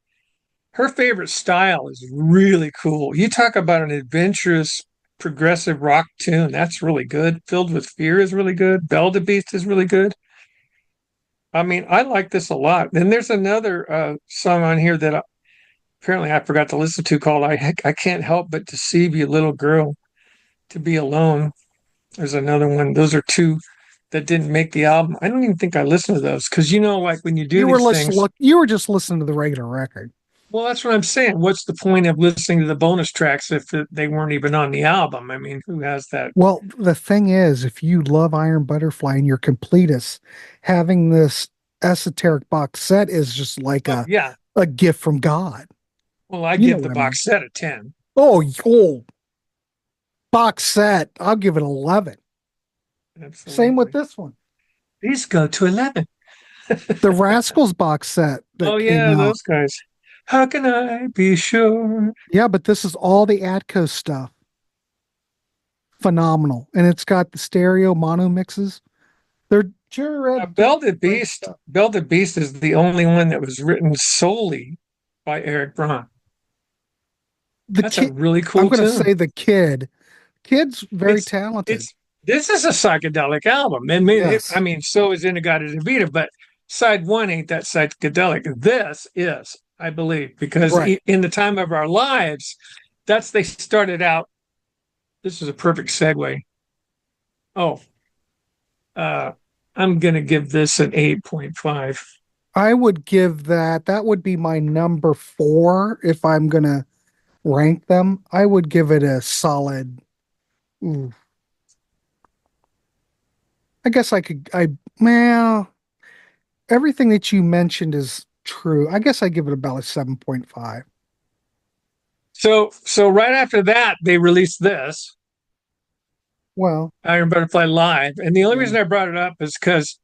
Speaker 3: Her favorite style is really cool. You talk about an adventurous, progressive rock tune. That's really good. Filled with Fear is really good. Bell the Beast is really good. I mean, I like this a lot. Then there's another song on here that apparently I forgot to listen to called I Can't Help But Deceive You, Little Girl, to Be Alone. There's another one. Those are two that didn't make the album. I don't even think I listened to those because, like when you do these things,
Speaker 1: You were just listening to the regular record.
Speaker 3: well, that's what I'm saying. What's the point of listening to the bonus tracks if they weren't even on the album? I mean, who has that?
Speaker 1: Well, the thing is, if you love Iron Butterfly and you're completist, having this esoteric box set is just like
Speaker 3: Oh, yeah.
Speaker 1: a gift from God.
Speaker 3: Well, I
Speaker 1: You know
Speaker 3: give the
Speaker 1: what I mean?
Speaker 3: box set a 10.
Speaker 1: Oh, box set. I'll give it 11.
Speaker 3: Absolutely.
Speaker 1: Same with this one.
Speaker 3: Please go to 11.
Speaker 1: The Rascals box set that
Speaker 3: Oh,
Speaker 1: came
Speaker 3: yeah,
Speaker 1: out.
Speaker 3: those guys. How can I be sure?
Speaker 1: Yeah, but this is all the Atco stuff. Phenomenal. And it's got the stereo mono mixes. They're sure
Speaker 3: Bell the Beast. Bell the Beast is the only one that was written solely by Eric Braun. That's a really cool
Speaker 1: I'm going to
Speaker 3: tune.
Speaker 1: say the kid. Kid's very
Speaker 3: It's-
Speaker 1: talented.
Speaker 3: This is a psychedelic album.
Speaker 1: Yes.
Speaker 3: I mean, so is In-A-Gadda-Da-Vida, but side one ain't that psychedelic. This is, I believe, because
Speaker 1: Right.
Speaker 3: in the time of our lives, they started out. This is a perfect segue. Oh, uh, I'm going to give this an 8.5.
Speaker 1: I would give that would be my number 4 if I'm gonna rank them. I would give it a solid. Ooh, I guess well, everything that you mentioned is true. I guess I give it about a 7.5.
Speaker 3: So right after that, they released this
Speaker 1: Well,
Speaker 3: Iron Butterfly Live, and the only
Speaker 1: yeah.
Speaker 3: reason I brought it up is because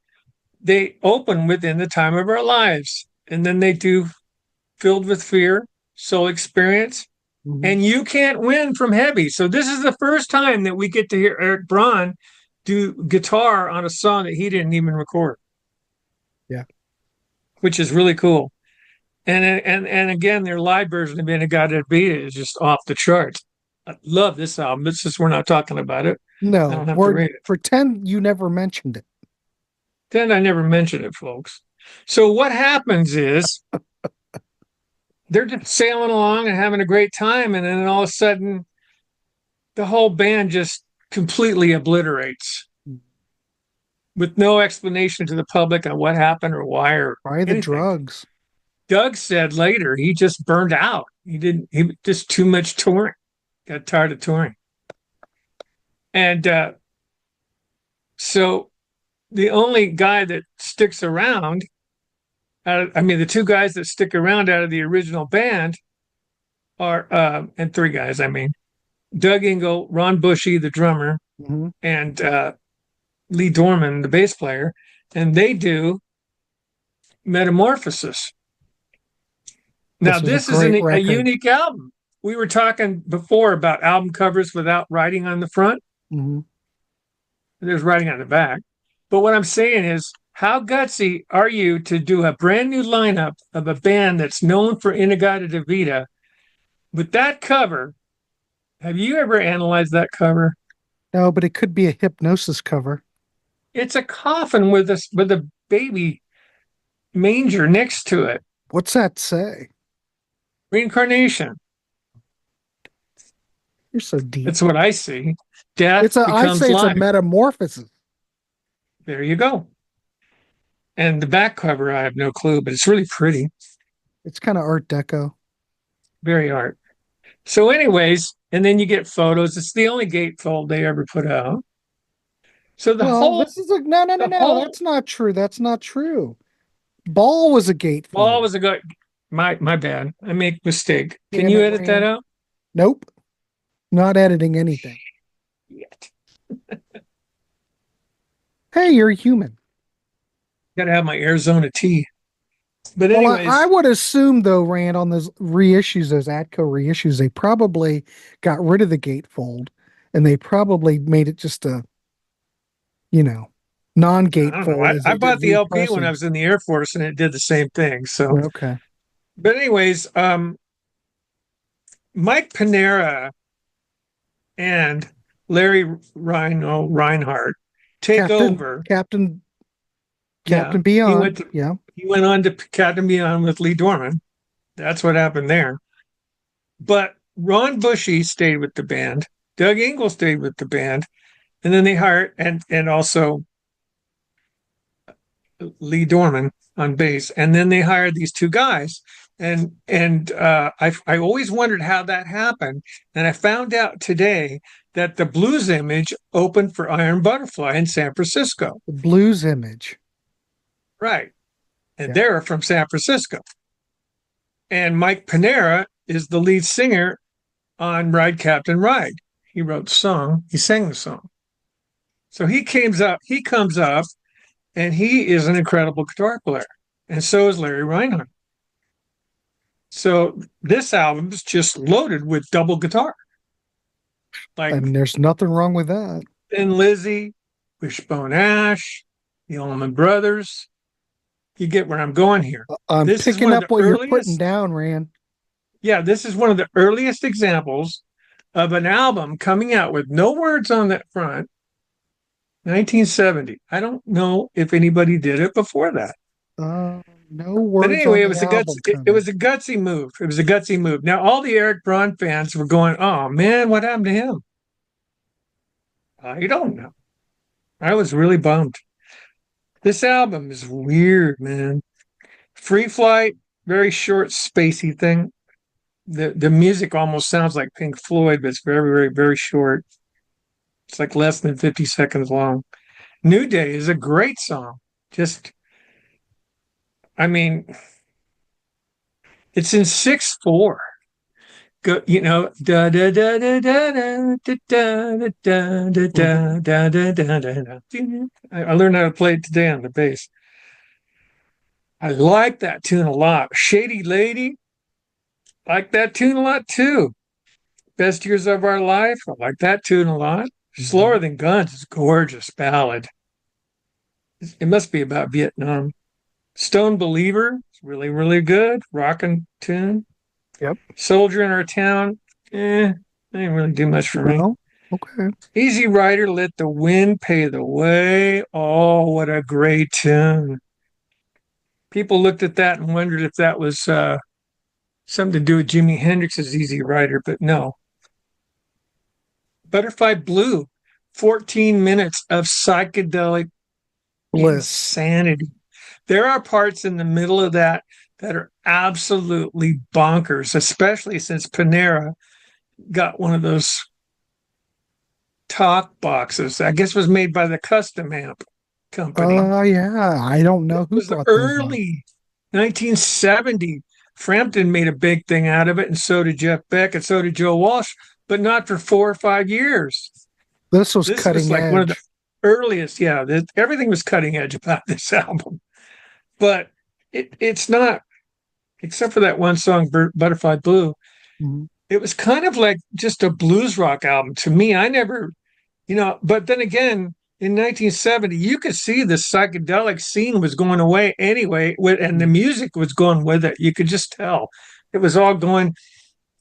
Speaker 3: they open within the time of our lives, and then they do Filled with Fear, Soul Experience,
Speaker 1: Mhm.
Speaker 3: and You Can't Win from Heavy. So this is the first time that we get to hear Eric Braun do guitar on a song that he didn't even record,
Speaker 1: Yeah.
Speaker 3: which is really cool. And again, their live version of In-A-Gadda-Da-Vida is just off the charts. I love this album. It's just we're not talking about it. I
Speaker 1: No,
Speaker 3: don't have to
Speaker 1: we're
Speaker 3: rate it.
Speaker 1: pretend you never mentioned it.
Speaker 3: Then I never mentioned it, folks. So what happens is they're just sailing along and having a great time, and then all of a sudden, the whole band just completely obliterates with no explanation to the public on what happened or why or
Speaker 1: Try the
Speaker 3: anything.
Speaker 1: drugs.
Speaker 3: Doug said later he just burned out. He just too much touring, got tired of touring. And so the only guy that sticks around, the two guys that stick around out of the original band are, and three guys, Doug Engel, Ron Bushy, the drummer,
Speaker 1: Mhm.
Speaker 3: and Lee Dorman, the bass player, and they do Metamorphosis. Now,
Speaker 1: This is a
Speaker 3: this is
Speaker 1: great
Speaker 3: a
Speaker 1: record.
Speaker 3: unique album. We were talking before about album covers without writing on the front.
Speaker 1: Mhm.
Speaker 3: There's writing on the back. But what I'm saying is, how gutsy are you to do a brand new lineup of a band that's known for In-A-Gadda-Da-Vida with that cover? Have you ever analyzed that cover?
Speaker 1: No, but it could be a hypnosis cover.
Speaker 3: It's a coffin with a baby manger next to it.
Speaker 1: What's that say?
Speaker 3: Reincarnation.
Speaker 1: You're so deep.
Speaker 3: That's what I see. Death
Speaker 1: I'd
Speaker 3: becomes
Speaker 1: say it's a
Speaker 3: life.
Speaker 1: metamorphosis.
Speaker 3: There you go. And the back cover, I have no clue, but it's really pretty.
Speaker 1: It's kind of Art Deco.
Speaker 3: Very art. So, anyways, and then you get photos. It's the only gatefold they ever put out. So
Speaker 1: Well, this is
Speaker 3: the
Speaker 1: no.
Speaker 3: whole
Speaker 1: That's not true. That's not true. Ball was a
Speaker 3: wall
Speaker 1: gatefold.
Speaker 3: was a good. My bad. I make mistake. Can
Speaker 1: Damn
Speaker 3: you
Speaker 1: it,
Speaker 3: edit that
Speaker 1: Rand.
Speaker 3: out?
Speaker 1: Nope. Not editing anything.
Speaker 3: Yet.
Speaker 1: Hey, you're a human.
Speaker 3: Got to have my Arizona tea. But
Speaker 1: Well,
Speaker 3: anyways,
Speaker 1: I would assume though, Rand, on those reissues, those Atco reissues, they probably got rid of the gatefold and they probably made it just a, you know,
Speaker 3: I don't know.
Speaker 1: non-gatefold as
Speaker 3: I
Speaker 1: they
Speaker 3: bought
Speaker 1: did
Speaker 3: the LP when I
Speaker 1: repressing.
Speaker 3: was in the Air Force, and it did the same thing. So,
Speaker 1: Okay.
Speaker 3: but anyways, Mike Panera and Larry Reinhardt take
Speaker 1: Captain,
Speaker 3: over.
Speaker 1: Captain,
Speaker 3: Yeah,
Speaker 1: Captain Beyond. Yeah.
Speaker 3: he went on to Captain Beyond with Lee Dorman. That's what happened there. But Ron Bushy stayed with the band. Doug Engel stayed with the band, and then they hired and also Lee Dorman on bass, and then they hired these two guys. I always wondered how that happened, and I found out today that the Blues Image opened for Iron Butterfly in San Francisco.
Speaker 1: The Blues Image.
Speaker 3: Right. And
Speaker 1: Yeah.
Speaker 3: they're from San Francisco. And Mike Panera is the lead singer on Ride Captain Ride. He wrote the song, he sang the song. So he comes up, and he is an incredible guitar player. And so is Larry Reinhardt. So this album is just loaded with double guitar. Like
Speaker 1: And there's nothing wrong with that.
Speaker 3: Thin Lizzy, Wishbone Ash, the Allman Brothers. You get where I'm going here.
Speaker 1: I'm
Speaker 3: This is
Speaker 1: picking
Speaker 3: one of
Speaker 1: up
Speaker 3: the
Speaker 1: what you're putting
Speaker 3: earliest.
Speaker 1: down, Rand.
Speaker 3: Yeah, this is one of the earliest examples of an album coming out with no words on that front. 1970. I don't know if anybody did it before that.
Speaker 1: No
Speaker 3: But
Speaker 1: words
Speaker 3: anyway,
Speaker 1: on
Speaker 3: it
Speaker 1: the
Speaker 3: was a guts.
Speaker 1: album
Speaker 3: It
Speaker 1: cover.
Speaker 3: was a gutsy move. It was a gutsy move. Now all the Eric Braun fans were going, "Oh man, what happened to him?" I don't know. I was really bummed. This album is weird, man. Free Flight, very short, spacey thing. The music almost sounds like Pink Floyd, but it's very, very, very short. It's like less than 50 seconds long. New Day is a great song. Just, I mean, it's in 6/4. Go, da da da da da da da da da
Speaker 1: Mhm.
Speaker 3: da da da da da da. I learned how to play it today on the bass. I like that tune a lot. Shady Lady, like that tune a lot too. Best Years of Our Life, I like that tune a lot. Slower
Speaker 1: Mhm.
Speaker 3: Than Guns is a gorgeous ballad. It must be about Vietnam. Stone Believer, it's really, really good. Rockin' tune.
Speaker 1: Yep.
Speaker 3: Soldier in Our Town, didn't really do much for me.
Speaker 1: No. Okay.
Speaker 3: Easy Rider, Let the Wind Pay the Way. Oh, what a great tune. People looked at that and wondered if that was something to do with Jimi Hendrix's Easy Rider, but no. Butterfly Blue, 14 minutes of psychedelic
Speaker 1: Bliss.
Speaker 3: insanity. There are parts in the middle of that are absolutely bonkers, especially since Panera got one of those talk boxes. I guess was made by the Custom Amp company.
Speaker 1: Yeah. I don't
Speaker 3: It
Speaker 1: know who
Speaker 3: was the
Speaker 1: brought those on.
Speaker 3: early 1970. Frampton made a big thing out of it, and so did Jeff Beck, and so did Joe Walsh, but not for 4 or 5 years.
Speaker 1: This was
Speaker 3: This was
Speaker 1: cutting
Speaker 3: like one of the
Speaker 1: edge.
Speaker 3: earliest. Yeah, everything was cutting edge about this album, but it's not, except for that one song, Butterfly Blue.
Speaker 1: Mhm.
Speaker 3: It was kind of like just a blues rock album to me. I never, but then again, in 1970, you could see the psychedelic scene was going away anyway, and the music was going with it. You could just tell it was all going.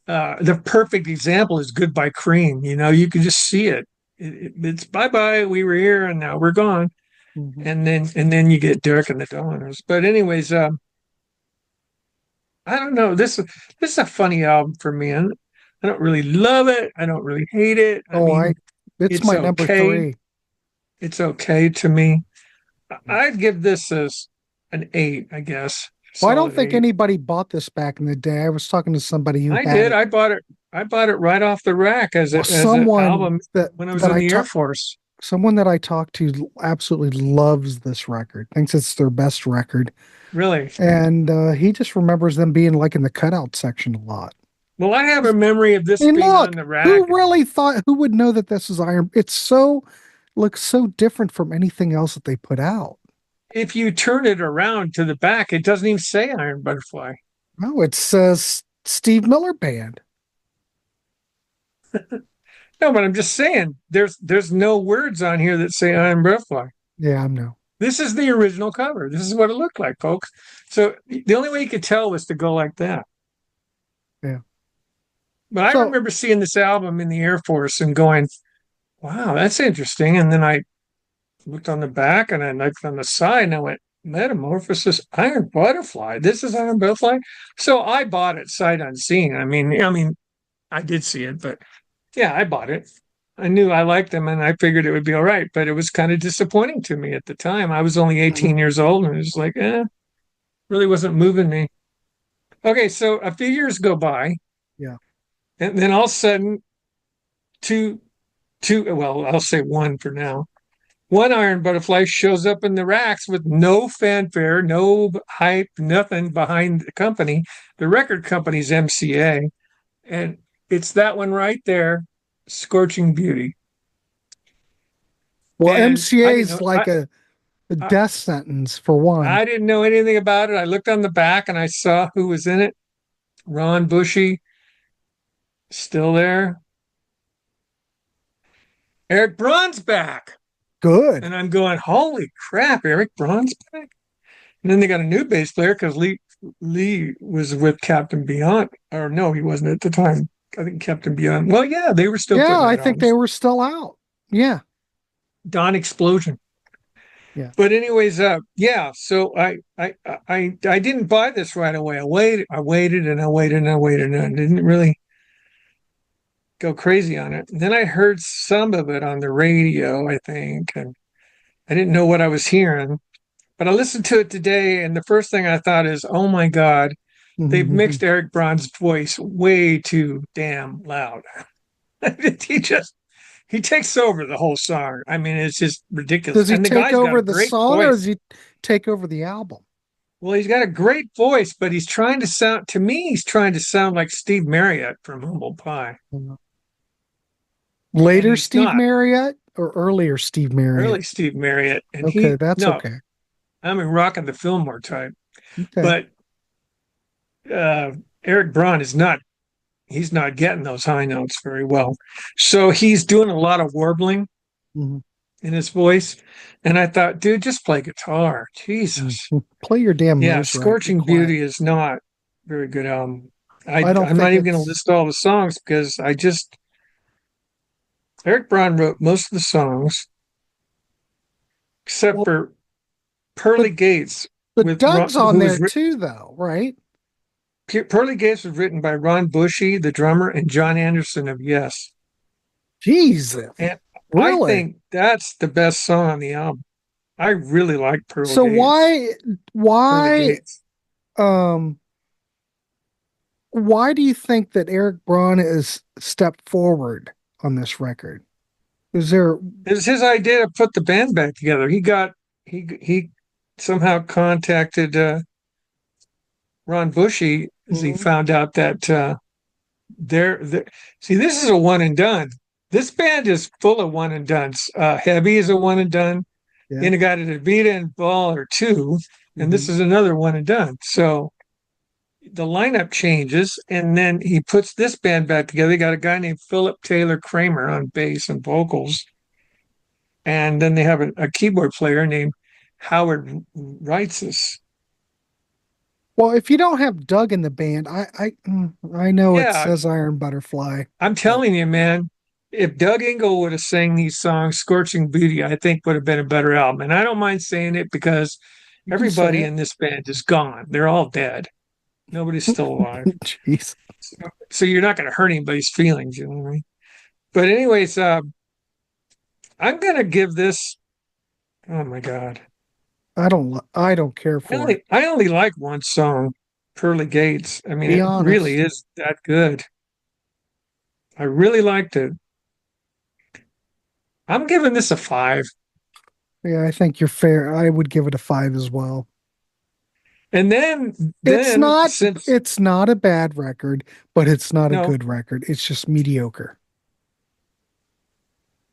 Speaker 3: The perfect example is Goodbye Cream. You could just see it. It's bye bye. We were here and now we're gone.
Speaker 1: Mhm.
Speaker 3: And then you get Derek and the Dominos. But anyways, I don't know. This is a funny album for me. I don't really love it. I don't really hate it. I
Speaker 1: Oh,
Speaker 3: mean,
Speaker 1: it's
Speaker 3: it's
Speaker 1: my number
Speaker 3: okay.
Speaker 1: three.
Speaker 3: It's okay to me. I'd give this as an 8, I guess.
Speaker 1: Well, I don't
Speaker 3: Solid
Speaker 1: think
Speaker 3: 8.
Speaker 1: anybody bought this back in the day. I was talking to somebody who
Speaker 3: I
Speaker 1: had
Speaker 3: did.
Speaker 1: it.
Speaker 3: I bought it right off the rack as
Speaker 1: Well,
Speaker 3: an album
Speaker 1: that
Speaker 3: when I was
Speaker 1: that
Speaker 3: in
Speaker 1: I
Speaker 3: the Air
Speaker 1: talked
Speaker 3: Force.
Speaker 1: someone that I talked to absolutely loves this record. Thinks it's their best record,
Speaker 3: Really.
Speaker 1: and he just remembers them being like in the cutout section a lot.
Speaker 3: Well, I have a memory of
Speaker 1: I
Speaker 3: this
Speaker 1: mean,
Speaker 3: being on
Speaker 1: look,
Speaker 3: the rack.
Speaker 1: who really thought? Who would know that this is Iron? It's so looks so different from anything else that they put out.
Speaker 3: If you turn it around to the back, it doesn't even say Iron Butterfly.
Speaker 1: No, it says Steve Miller Band.
Speaker 3: No, but I'm just saying there's no words on here that say Iron Butterfly.
Speaker 1: Yeah, I know.
Speaker 3: This is the original cover. This is what it looked like, folks. So the only way you could tell was to go like that.
Speaker 1: Yeah.
Speaker 3: But I
Speaker 1: So
Speaker 3: remember seeing this album in the Air Force and going, wow, that's interesting. And then I looked on the back and I looked on the side and I went, Metamorphosis, Iron Butterfly. This is Iron Butterfly. So I bought it sight unseen. I mean, I did see it, but yeah, I bought it. I knew I liked them and I figured it would be all right, but it was kind of disappointing to me at the time. I was only 18 years old and it was like, really wasn't moving me. Okay, so a few years go by,
Speaker 1: yeah.
Speaker 3: and then all of a sudden, well, I'll say one for now. One Iron Butterfly shows up in the racks with no fanfare, no hype, nothing behind the company. The record company's MCA. And it's that one right there, Scorching Beauty.
Speaker 1: Well,
Speaker 3: And I
Speaker 1: MCA
Speaker 3: didn't
Speaker 1: is
Speaker 3: know
Speaker 1: like a
Speaker 3: I,
Speaker 1: death sentence for one.
Speaker 3: I didn't know anything about it. I looked on the back and I saw who was in it. Ron Bushy, still there. Eric Braun's back.
Speaker 1: Good.
Speaker 3: And I'm going, holy crap, Eric Braun's back. And then they got a new bass player because Lee was with Captain Beyond. Or no, he wasn't at the time. I think Captain Beyond. Well, yeah, they were still
Speaker 1: Yeah,
Speaker 3: putting
Speaker 1: I
Speaker 3: out
Speaker 1: think
Speaker 3: albums.
Speaker 1: they were still out. Yeah.
Speaker 3: Dawn Explosion.
Speaker 1: Yeah.
Speaker 3: But anyways, yeah. So I didn't buy this right away. I waited, and I waited, and I waited, and I didn't really go crazy on it. And then I heard some of it on the radio, I think, and I didn't know what I was hearing. But I listened to it today, and the first thing I thought is, oh my God, they've mixed Eric Braun's voice way too damn loud. he just he takes over the whole song. I mean, it's just ridiculous.
Speaker 1: Does he
Speaker 3: And the
Speaker 1: take
Speaker 3: guy's got
Speaker 1: over
Speaker 3: a
Speaker 1: the
Speaker 3: great
Speaker 1: song or does
Speaker 3: voice.
Speaker 1: he take over the album?
Speaker 3: Well, he's got a great voice, but he's trying to sound, to me, he's trying to sound like Steve Marriott from Humble Pie. And
Speaker 1: Later
Speaker 3: he's
Speaker 1: Steve
Speaker 3: not.
Speaker 1: Marriott or earlier Steve
Speaker 3: Early
Speaker 1: Marriott?
Speaker 3: Steve Marriott. And
Speaker 1: Okay, that's
Speaker 3: no,
Speaker 1: okay.
Speaker 3: I mean, rocking the Fillmore type.
Speaker 1: Okay.
Speaker 3: But uh, Eric Braun he's not getting those high notes very well. So he's doing a lot of warbling
Speaker 1: Mhm.
Speaker 3: in his voice. And I thought, dude, just play guitar. Jesus.
Speaker 1: Play your damn
Speaker 3: Yeah,
Speaker 1: nose right. Be
Speaker 3: Scorching
Speaker 1: quiet.
Speaker 3: Beauty is not a very good album.
Speaker 1: I don't
Speaker 3: I'm not
Speaker 1: think
Speaker 3: even going to
Speaker 1: it's
Speaker 3: list all the songs because Eric Braun wrote most of the songs except
Speaker 1: well,
Speaker 3: for Pearly Gates
Speaker 1: but Doug's on
Speaker 3: who
Speaker 1: there
Speaker 3: was
Speaker 1: too, though, right?
Speaker 3: Pearly Gates was written by Ron Bushy, the drummer, and John Anderson of Yes.
Speaker 1: Jesus,
Speaker 3: And I
Speaker 1: really?
Speaker 3: think that's the best song on the album. I really like Pearl
Speaker 1: So
Speaker 3: Gates. Pearly
Speaker 1: why,
Speaker 3: Gates.
Speaker 1: um, why do you think that Eric Braun has stepped forward on this record? Is there?
Speaker 3: It was his idea to put the band back together. He somehow contacted Ron Bushy as he
Speaker 1: Mhm.
Speaker 3: found out that see, this is a one and done. This band is full of one and dones. Heavy is a one and done.
Speaker 1: Yeah.
Speaker 3: In-A-Gadda-Da-Vida and Ball are two, and this
Speaker 1: Mhm.
Speaker 3: is another one and done. So the lineup changes, and then he puts this band back together. They got a guy named Philip Taylor Kramer on bass and vocals, and then they have a keyboard player named Howard Reitzes.
Speaker 1: Well, if you don't have Doug in the band, I know it
Speaker 3: Yeah,
Speaker 1: says Iron Butterfly,
Speaker 3: I'm
Speaker 1: but
Speaker 3: telling you, man, if Doug Engel would have sang these songs, Scorching Beauty, I think would have been a better album. And I don't mind saying it because
Speaker 1: you can say
Speaker 3: everybody
Speaker 1: it.
Speaker 3: in this band is gone. They're all dead. Nobody's still alive.
Speaker 1: Jeez,
Speaker 3: So you're not going to hurt anybody's feelings, you know what I mean? But anyways, I'm going to give this, oh my God.
Speaker 1: I don't care for it.
Speaker 3: I only like one song, Pearly Gates. I mean,
Speaker 1: Be
Speaker 3: it really
Speaker 1: honest.
Speaker 3: is that good. I really liked it. I'm giving this a 5.
Speaker 1: Yeah, I think you're fair. I would give it a 5 as well.
Speaker 3: And then since
Speaker 1: It's not a bad record, but it's not a
Speaker 3: no,
Speaker 1: good record. It's just mediocre.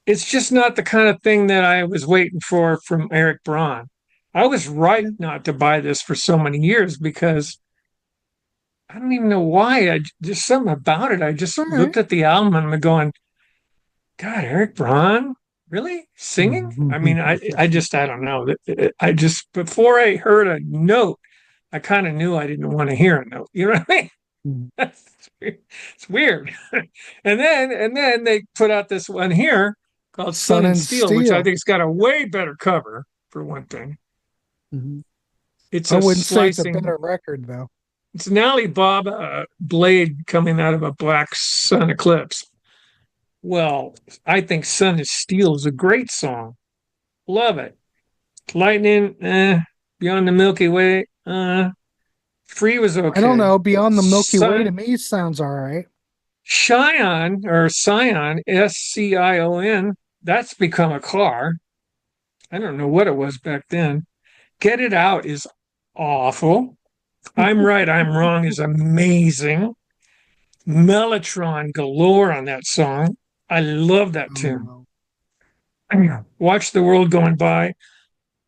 Speaker 3: it's just not the kind of thing that I was waiting for from Eric Braun. I was right
Speaker 1: Yeah.
Speaker 3: not to buy this for so many years because I don't even know why. I just something about it. I just
Speaker 1: All right.
Speaker 3: looked at the album and I'm going, God, Eric Braun, really singing? I mean, I don't know. I just before I heard a note, I kind of knew I didn't want to hear a note. You know what I mean? It's weird. And then they put out this one here called Sun
Speaker 1: Sun
Speaker 3: and
Speaker 1: and
Speaker 3: Steel, which I
Speaker 1: Steel.
Speaker 3: think's got a way better cover for one thing.
Speaker 1: Mhm.
Speaker 3: It's
Speaker 1: I
Speaker 3: a
Speaker 1: wouldn't say it's a
Speaker 3: slicing.
Speaker 1: better record though.
Speaker 3: It's an Alibaba blade coming out of a black sun eclipse. Well, I think Sun and Steel is a great song. Love it. Lightning, Beyond the Milky Way, Free was
Speaker 1: I don't
Speaker 3: okay.
Speaker 1: know. Beyond the Milky Way
Speaker 3: Sun,
Speaker 1: to me sounds all right.
Speaker 3: Scion or Scion, Scion, that's become a car. I don't know what it was back then. Get It Out is awful. I'm Right, I'm Wrong is amazing. Mellotron galore on that song. I love that
Speaker 1: Oh,
Speaker 3: tune.
Speaker 1: no.
Speaker 3: Watch the World Going By.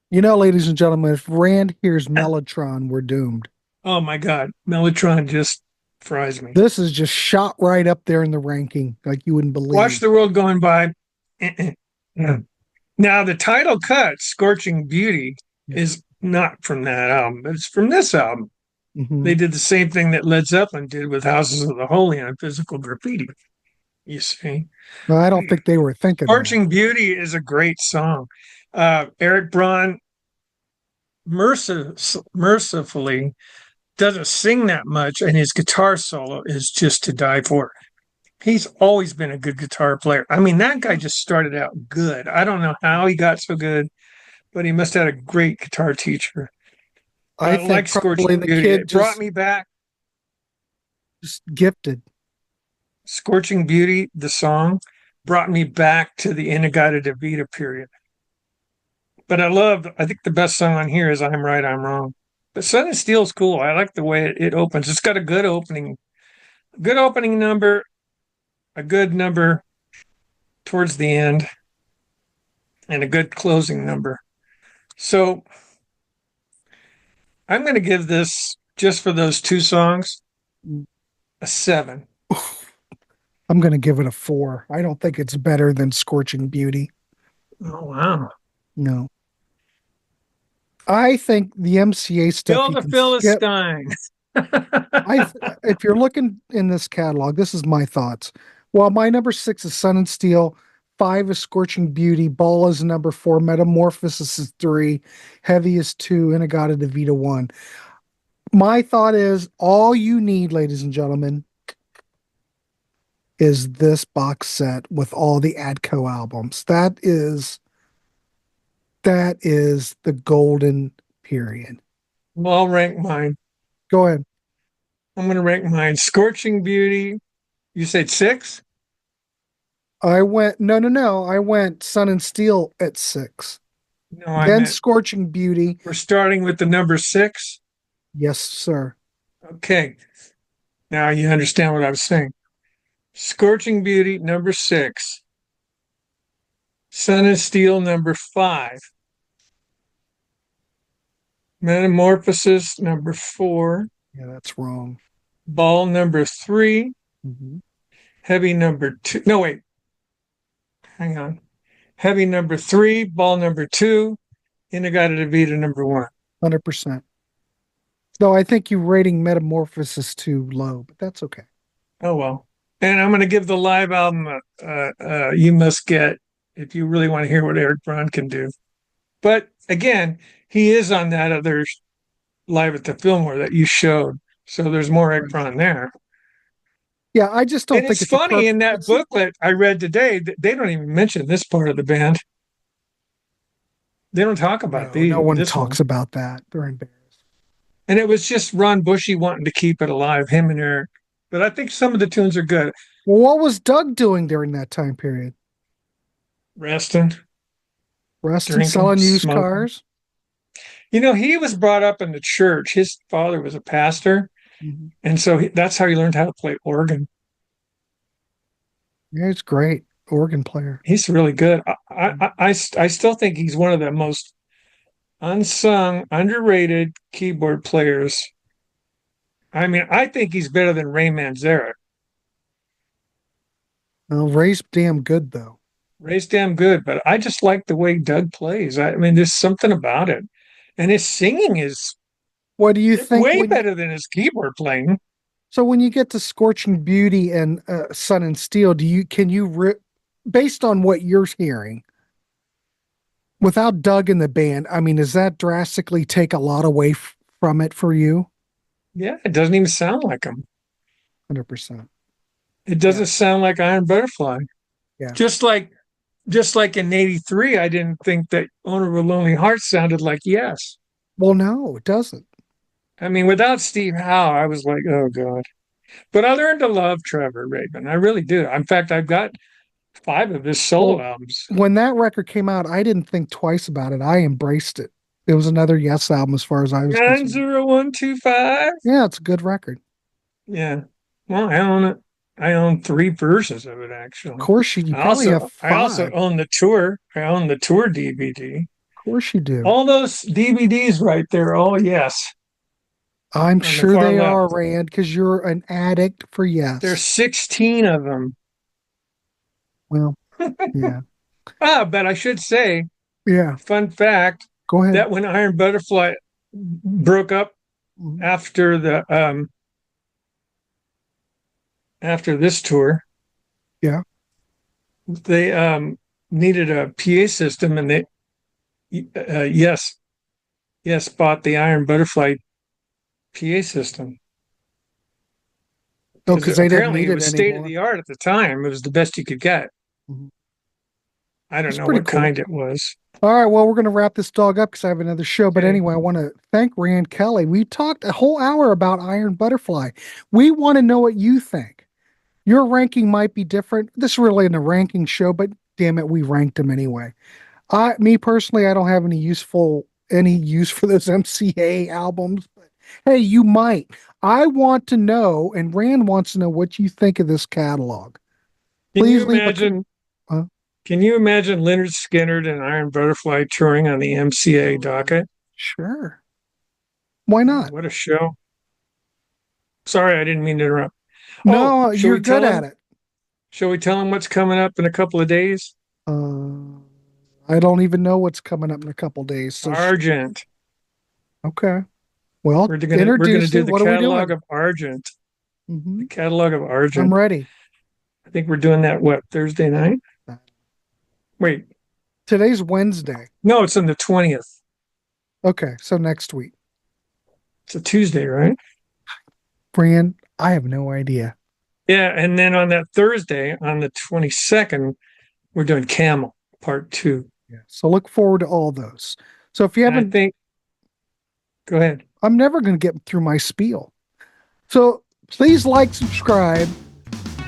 Speaker 1: You know, ladies and gentlemen, if Rand hears Mellotron, we're doomed.
Speaker 3: Oh my God, Mellotron just fries me.
Speaker 1: This is just shot right up there in the ranking, like you wouldn't
Speaker 3: Watch
Speaker 1: believe.
Speaker 3: the World Going By. Yeah. Now, the title cut, Scorching Beauty, is not from that album. It's from this album.
Speaker 1: Mhm.
Speaker 3: They did the same thing that Led Zeppelin did with Houses of the Holy on Physical Graffiti. You see,
Speaker 1: No, I don't think they were thinking that.
Speaker 3: Scorching Beauty is a great song. Eric Braun mercifully doesn't sing that much, and his guitar solo is just to die for. He's always been a good guitar player. I mean, that guy just started out good. I don't know how he got so good, but he must have had a great guitar teacher.
Speaker 1: I
Speaker 3: Like
Speaker 1: think probably
Speaker 3: Scorching
Speaker 1: the
Speaker 3: Beauty,
Speaker 1: kid
Speaker 3: it brought me back.
Speaker 1: just gifted.
Speaker 3: Scorching Beauty, the song, brought me back to the In-A-Gadda-Da-Vida period. But I think the best song on here is I'm Right, I'm Wrong. But Sun and Steel's cool. I like the way it opens. It's got a good opening number, a good number towards the end, and a good closing number. So I'm going to give this, just for those two songs, a 7.
Speaker 1: I'm going to give it a 4. I don't think it's better than Scorching Beauty.
Speaker 3: Oh, wow.
Speaker 1: No. I think the MCA stuff
Speaker 3: Bill
Speaker 1: you
Speaker 3: the
Speaker 1: can skip.
Speaker 3: Philistine.
Speaker 1: If you're looking in this catalog, this is my thoughts. Well, my number 6 is Sun and Steel. 5 is Scorching Beauty. Ball is number 4. Metamorphosis is 3. Heavy is 2. In-A-Gadda-Da-Vida 1. My thought is all you need, ladies and gentlemen, is this box set with all the Adco albums. That is the golden period.
Speaker 3: Well, I'll rank mine.
Speaker 1: Go ahead.
Speaker 3: I'm going to rank mine. Scorching Beauty. You said 6?
Speaker 1: No. I went Sun and Steel at 6.
Speaker 3: No, I
Speaker 1: Then
Speaker 3: meant
Speaker 1: Scorching Beauty.
Speaker 3: we're starting with the number 6.
Speaker 1: Yes, sir.
Speaker 3: Okay. Now you understand what I was saying. Scorching Beauty, number 6. Sun and Steel, number 5. Metamorphosis, number 4.
Speaker 1: Yeah, that's wrong.
Speaker 3: Ball, number 3.
Speaker 1: Mhm.
Speaker 3: Heavy, number 2. No, wait. Hang on. Heavy, number 3. Ball, number 2. In-A-Gadda-Da-Vida, number 1.
Speaker 1: 100%. Though I think you're rating Metamorphosis too low, but that's okay.
Speaker 3: Oh, well. And I'm going to give the live album You Must Get, if you really want to hear what Eric Braun can do. But again, he is on that other Live at the Fillmore that you showed. So there's more Eric Braun there.
Speaker 1: Yeah, I just don't
Speaker 3: And
Speaker 1: think
Speaker 3: it's funny in that booklet I read today, they don't even mention this part of the band. They don't talk about
Speaker 1: no one
Speaker 3: this
Speaker 1: talks
Speaker 3: one.
Speaker 1: about that. They're embarrassed.
Speaker 3: And it was just Ron Bushy wanting to keep it alive, him and Eric. But I think some of the tunes are good.
Speaker 1: Well, what was Doug doing during that time period?
Speaker 3: Resting, drinking,
Speaker 1: Selling used
Speaker 3: smoking.
Speaker 1: cars.
Speaker 3: You know, he was brought up in the church. His father was a pastor.
Speaker 1: Mhm.
Speaker 3: And so that's how he learned how to play organ.
Speaker 1: Yeah, he's great. Organ player.
Speaker 3: He's really good. I still think he's one of the most unsung, underrated keyboard players. I mean, I think he's better than Ray Manzarek.
Speaker 1: Well, Ray's damn good though.
Speaker 3: Ray's damn good, but I just like the way Doug plays. I mean, there's something about it. And his singing is
Speaker 1: What do you think?
Speaker 3: way better than his keyboard playing.
Speaker 1: So when you get to Scorching Beauty and Sun and Steel, based on what you're hearing, without Doug in the band, I mean, does that drastically take a lot away from it for you?
Speaker 3: Yeah, it doesn't even sound like him.
Speaker 1: 100%.
Speaker 3: It doesn't sound like Iron Butterfly.
Speaker 1: Yeah.
Speaker 3: Just like in '83, I didn't think that Owner of a Lonely Heart sounded like Yes.
Speaker 1: Well, no, it doesn't.
Speaker 3: I mean, without Steve Howe, I was like, oh God. But I learned to love Trevor Rabin. I really do. In fact, I've got 5 of his solo albums.
Speaker 1: When that record came out, I didn't think twice about it. I embraced it. It was another Yes album as far as I was concerned.
Speaker 3: 90125.
Speaker 1: Yeah, it's a good record.
Speaker 3: Yeah. Well, I own it. I own 3 versions of it, actually.
Speaker 1: Of course, you probably have 5.
Speaker 3: I also own the tour. I own the tour DVD.
Speaker 1: Of course you do.
Speaker 3: All those DVDs right there. Oh, Yes.
Speaker 1: I'm sure they
Speaker 3: left.
Speaker 1: are, Rand, because you're an addict for Yes.
Speaker 3: There's 16 of them.
Speaker 1: Well, yeah.
Speaker 3: But I should say,
Speaker 1: Yeah.
Speaker 3: fun fact,
Speaker 1: Go ahead.
Speaker 3: that when Iron Butterfly broke up after this tour,
Speaker 1: yeah,
Speaker 3: they needed a PA system, and Yes yes, bought the Iron Butterfly PA system.
Speaker 1: Oh, because they didn't
Speaker 3: Apparently
Speaker 1: need
Speaker 3: it
Speaker 1: it
Speaker 3: was state of
Speaker 1: anymore.
Speaker 3: the art at the time. It was the best you could get.
Speaker 1: Mhm.
Speaker 3: I don't
Speaker 1: It's
Speaker 3: know
Speaker 1: pretty
Speaker 3: what
Speaker 1: cool.
Speaker 3: kind it was.
Speaker 1: All right, well, we're going to wrap this dog up because I have another show. But
Speaker 3: Okay.
Speaker 1: anyway, I want to thank Rand Kelly. We talked a whole hour about Iron Butterfly. We want to know what you think. Your ranking might be different. This is really a ranking show, but damn it, we ranked them anyway. Me personally, I don't have any use for those MCA albums. But hey, you might. I want to know, and Rand wants to know what you think of this catalog.
Speaker 3: Can you
Speaker 1: Please leave a.
Speaker 3: imagine?
Speaker 1: Uh,
Speaker 3: Can you imagine Leonard Skinner and Iron Butterfly touring on the MCA docket?
Speaker 1: sure. Why not?
Speaker 3: What a show! Sorry, I didn't mean to interrupt. Oh,
Speaker 1: No, you're good at it.
Speaker 3: Shall we tell him what's coming up in a couple of days?
Speaker 1: I don't even know what's coming up in a couple days. So
Speaker 3: Argent.
Speaker 1: okay. Well,
Speaker 3: We're gonna
Speaker 1: introduce
Speaker 3: do
Speaker 1: it.
Speaker 3: the
Speaker 1: What are we
Speaker 3: catalog
Speaker 1: doing?
Speaker 3: of Argent.
Speaker 1: Hmm.
Speaker 3: The catalog of
Speaker 1: I'm
Speaker 3: Argent.
Speaker 1: ready.
Speaker 3: I think we're doing that Thursday night? Wait,
Speaker 1: Today's Wednesday.
Speaker 3: no, it's on the 20th.
Speaker 1: Okay, so next week.
Speaker 3: It's a Tuesday, right?
Speaker 1: Brian, I have no idea.
Speaker 3: Yeah, and then on that Thursday, on the 22nd, we're doing Camel Part 2.
Speaker 1: Yeah. So look forward to all those. So if you
Speaker 3: And I
Speaker 1: haven't,
Speaker 3: think, go ahead.
Speaker 1: I'm never going to get through my spiel. So please like, subscribe.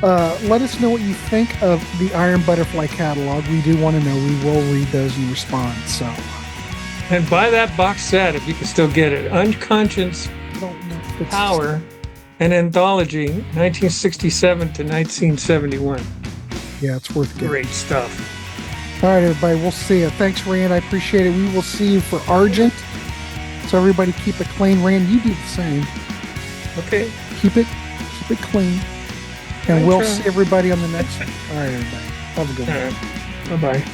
Speaker 1: Let us know what you think of the Iron Butterfly catalog. We do want to know. We will read those and respond. So
Speaker 3: And buy that box set if you can still get it. Unconscious
Speaker 1: I don't know if it's
Speaker 3: Power, an anthology, 1967 to 1971.
Speaker 1: Yeah, it's worth getting.
Speaker 3: Great stuff.
Speaker 1: All right, everybody. We'll see you. Thanks, Rand. I appreciate it. We will see you for Argent. So everybody keep it clean. Rand, you do the same.
Speaker 3: Okay.
Speaker 1: Keep it clean. And
Speaker 3: I
Speaker 1: we'll
Speaker 3: try.
Speaker 1: see everybody on the next one. All right, everybody. Have a good
Speaker 3: All
Speaker 1: one.
Speaker 3: right. Bye-bye.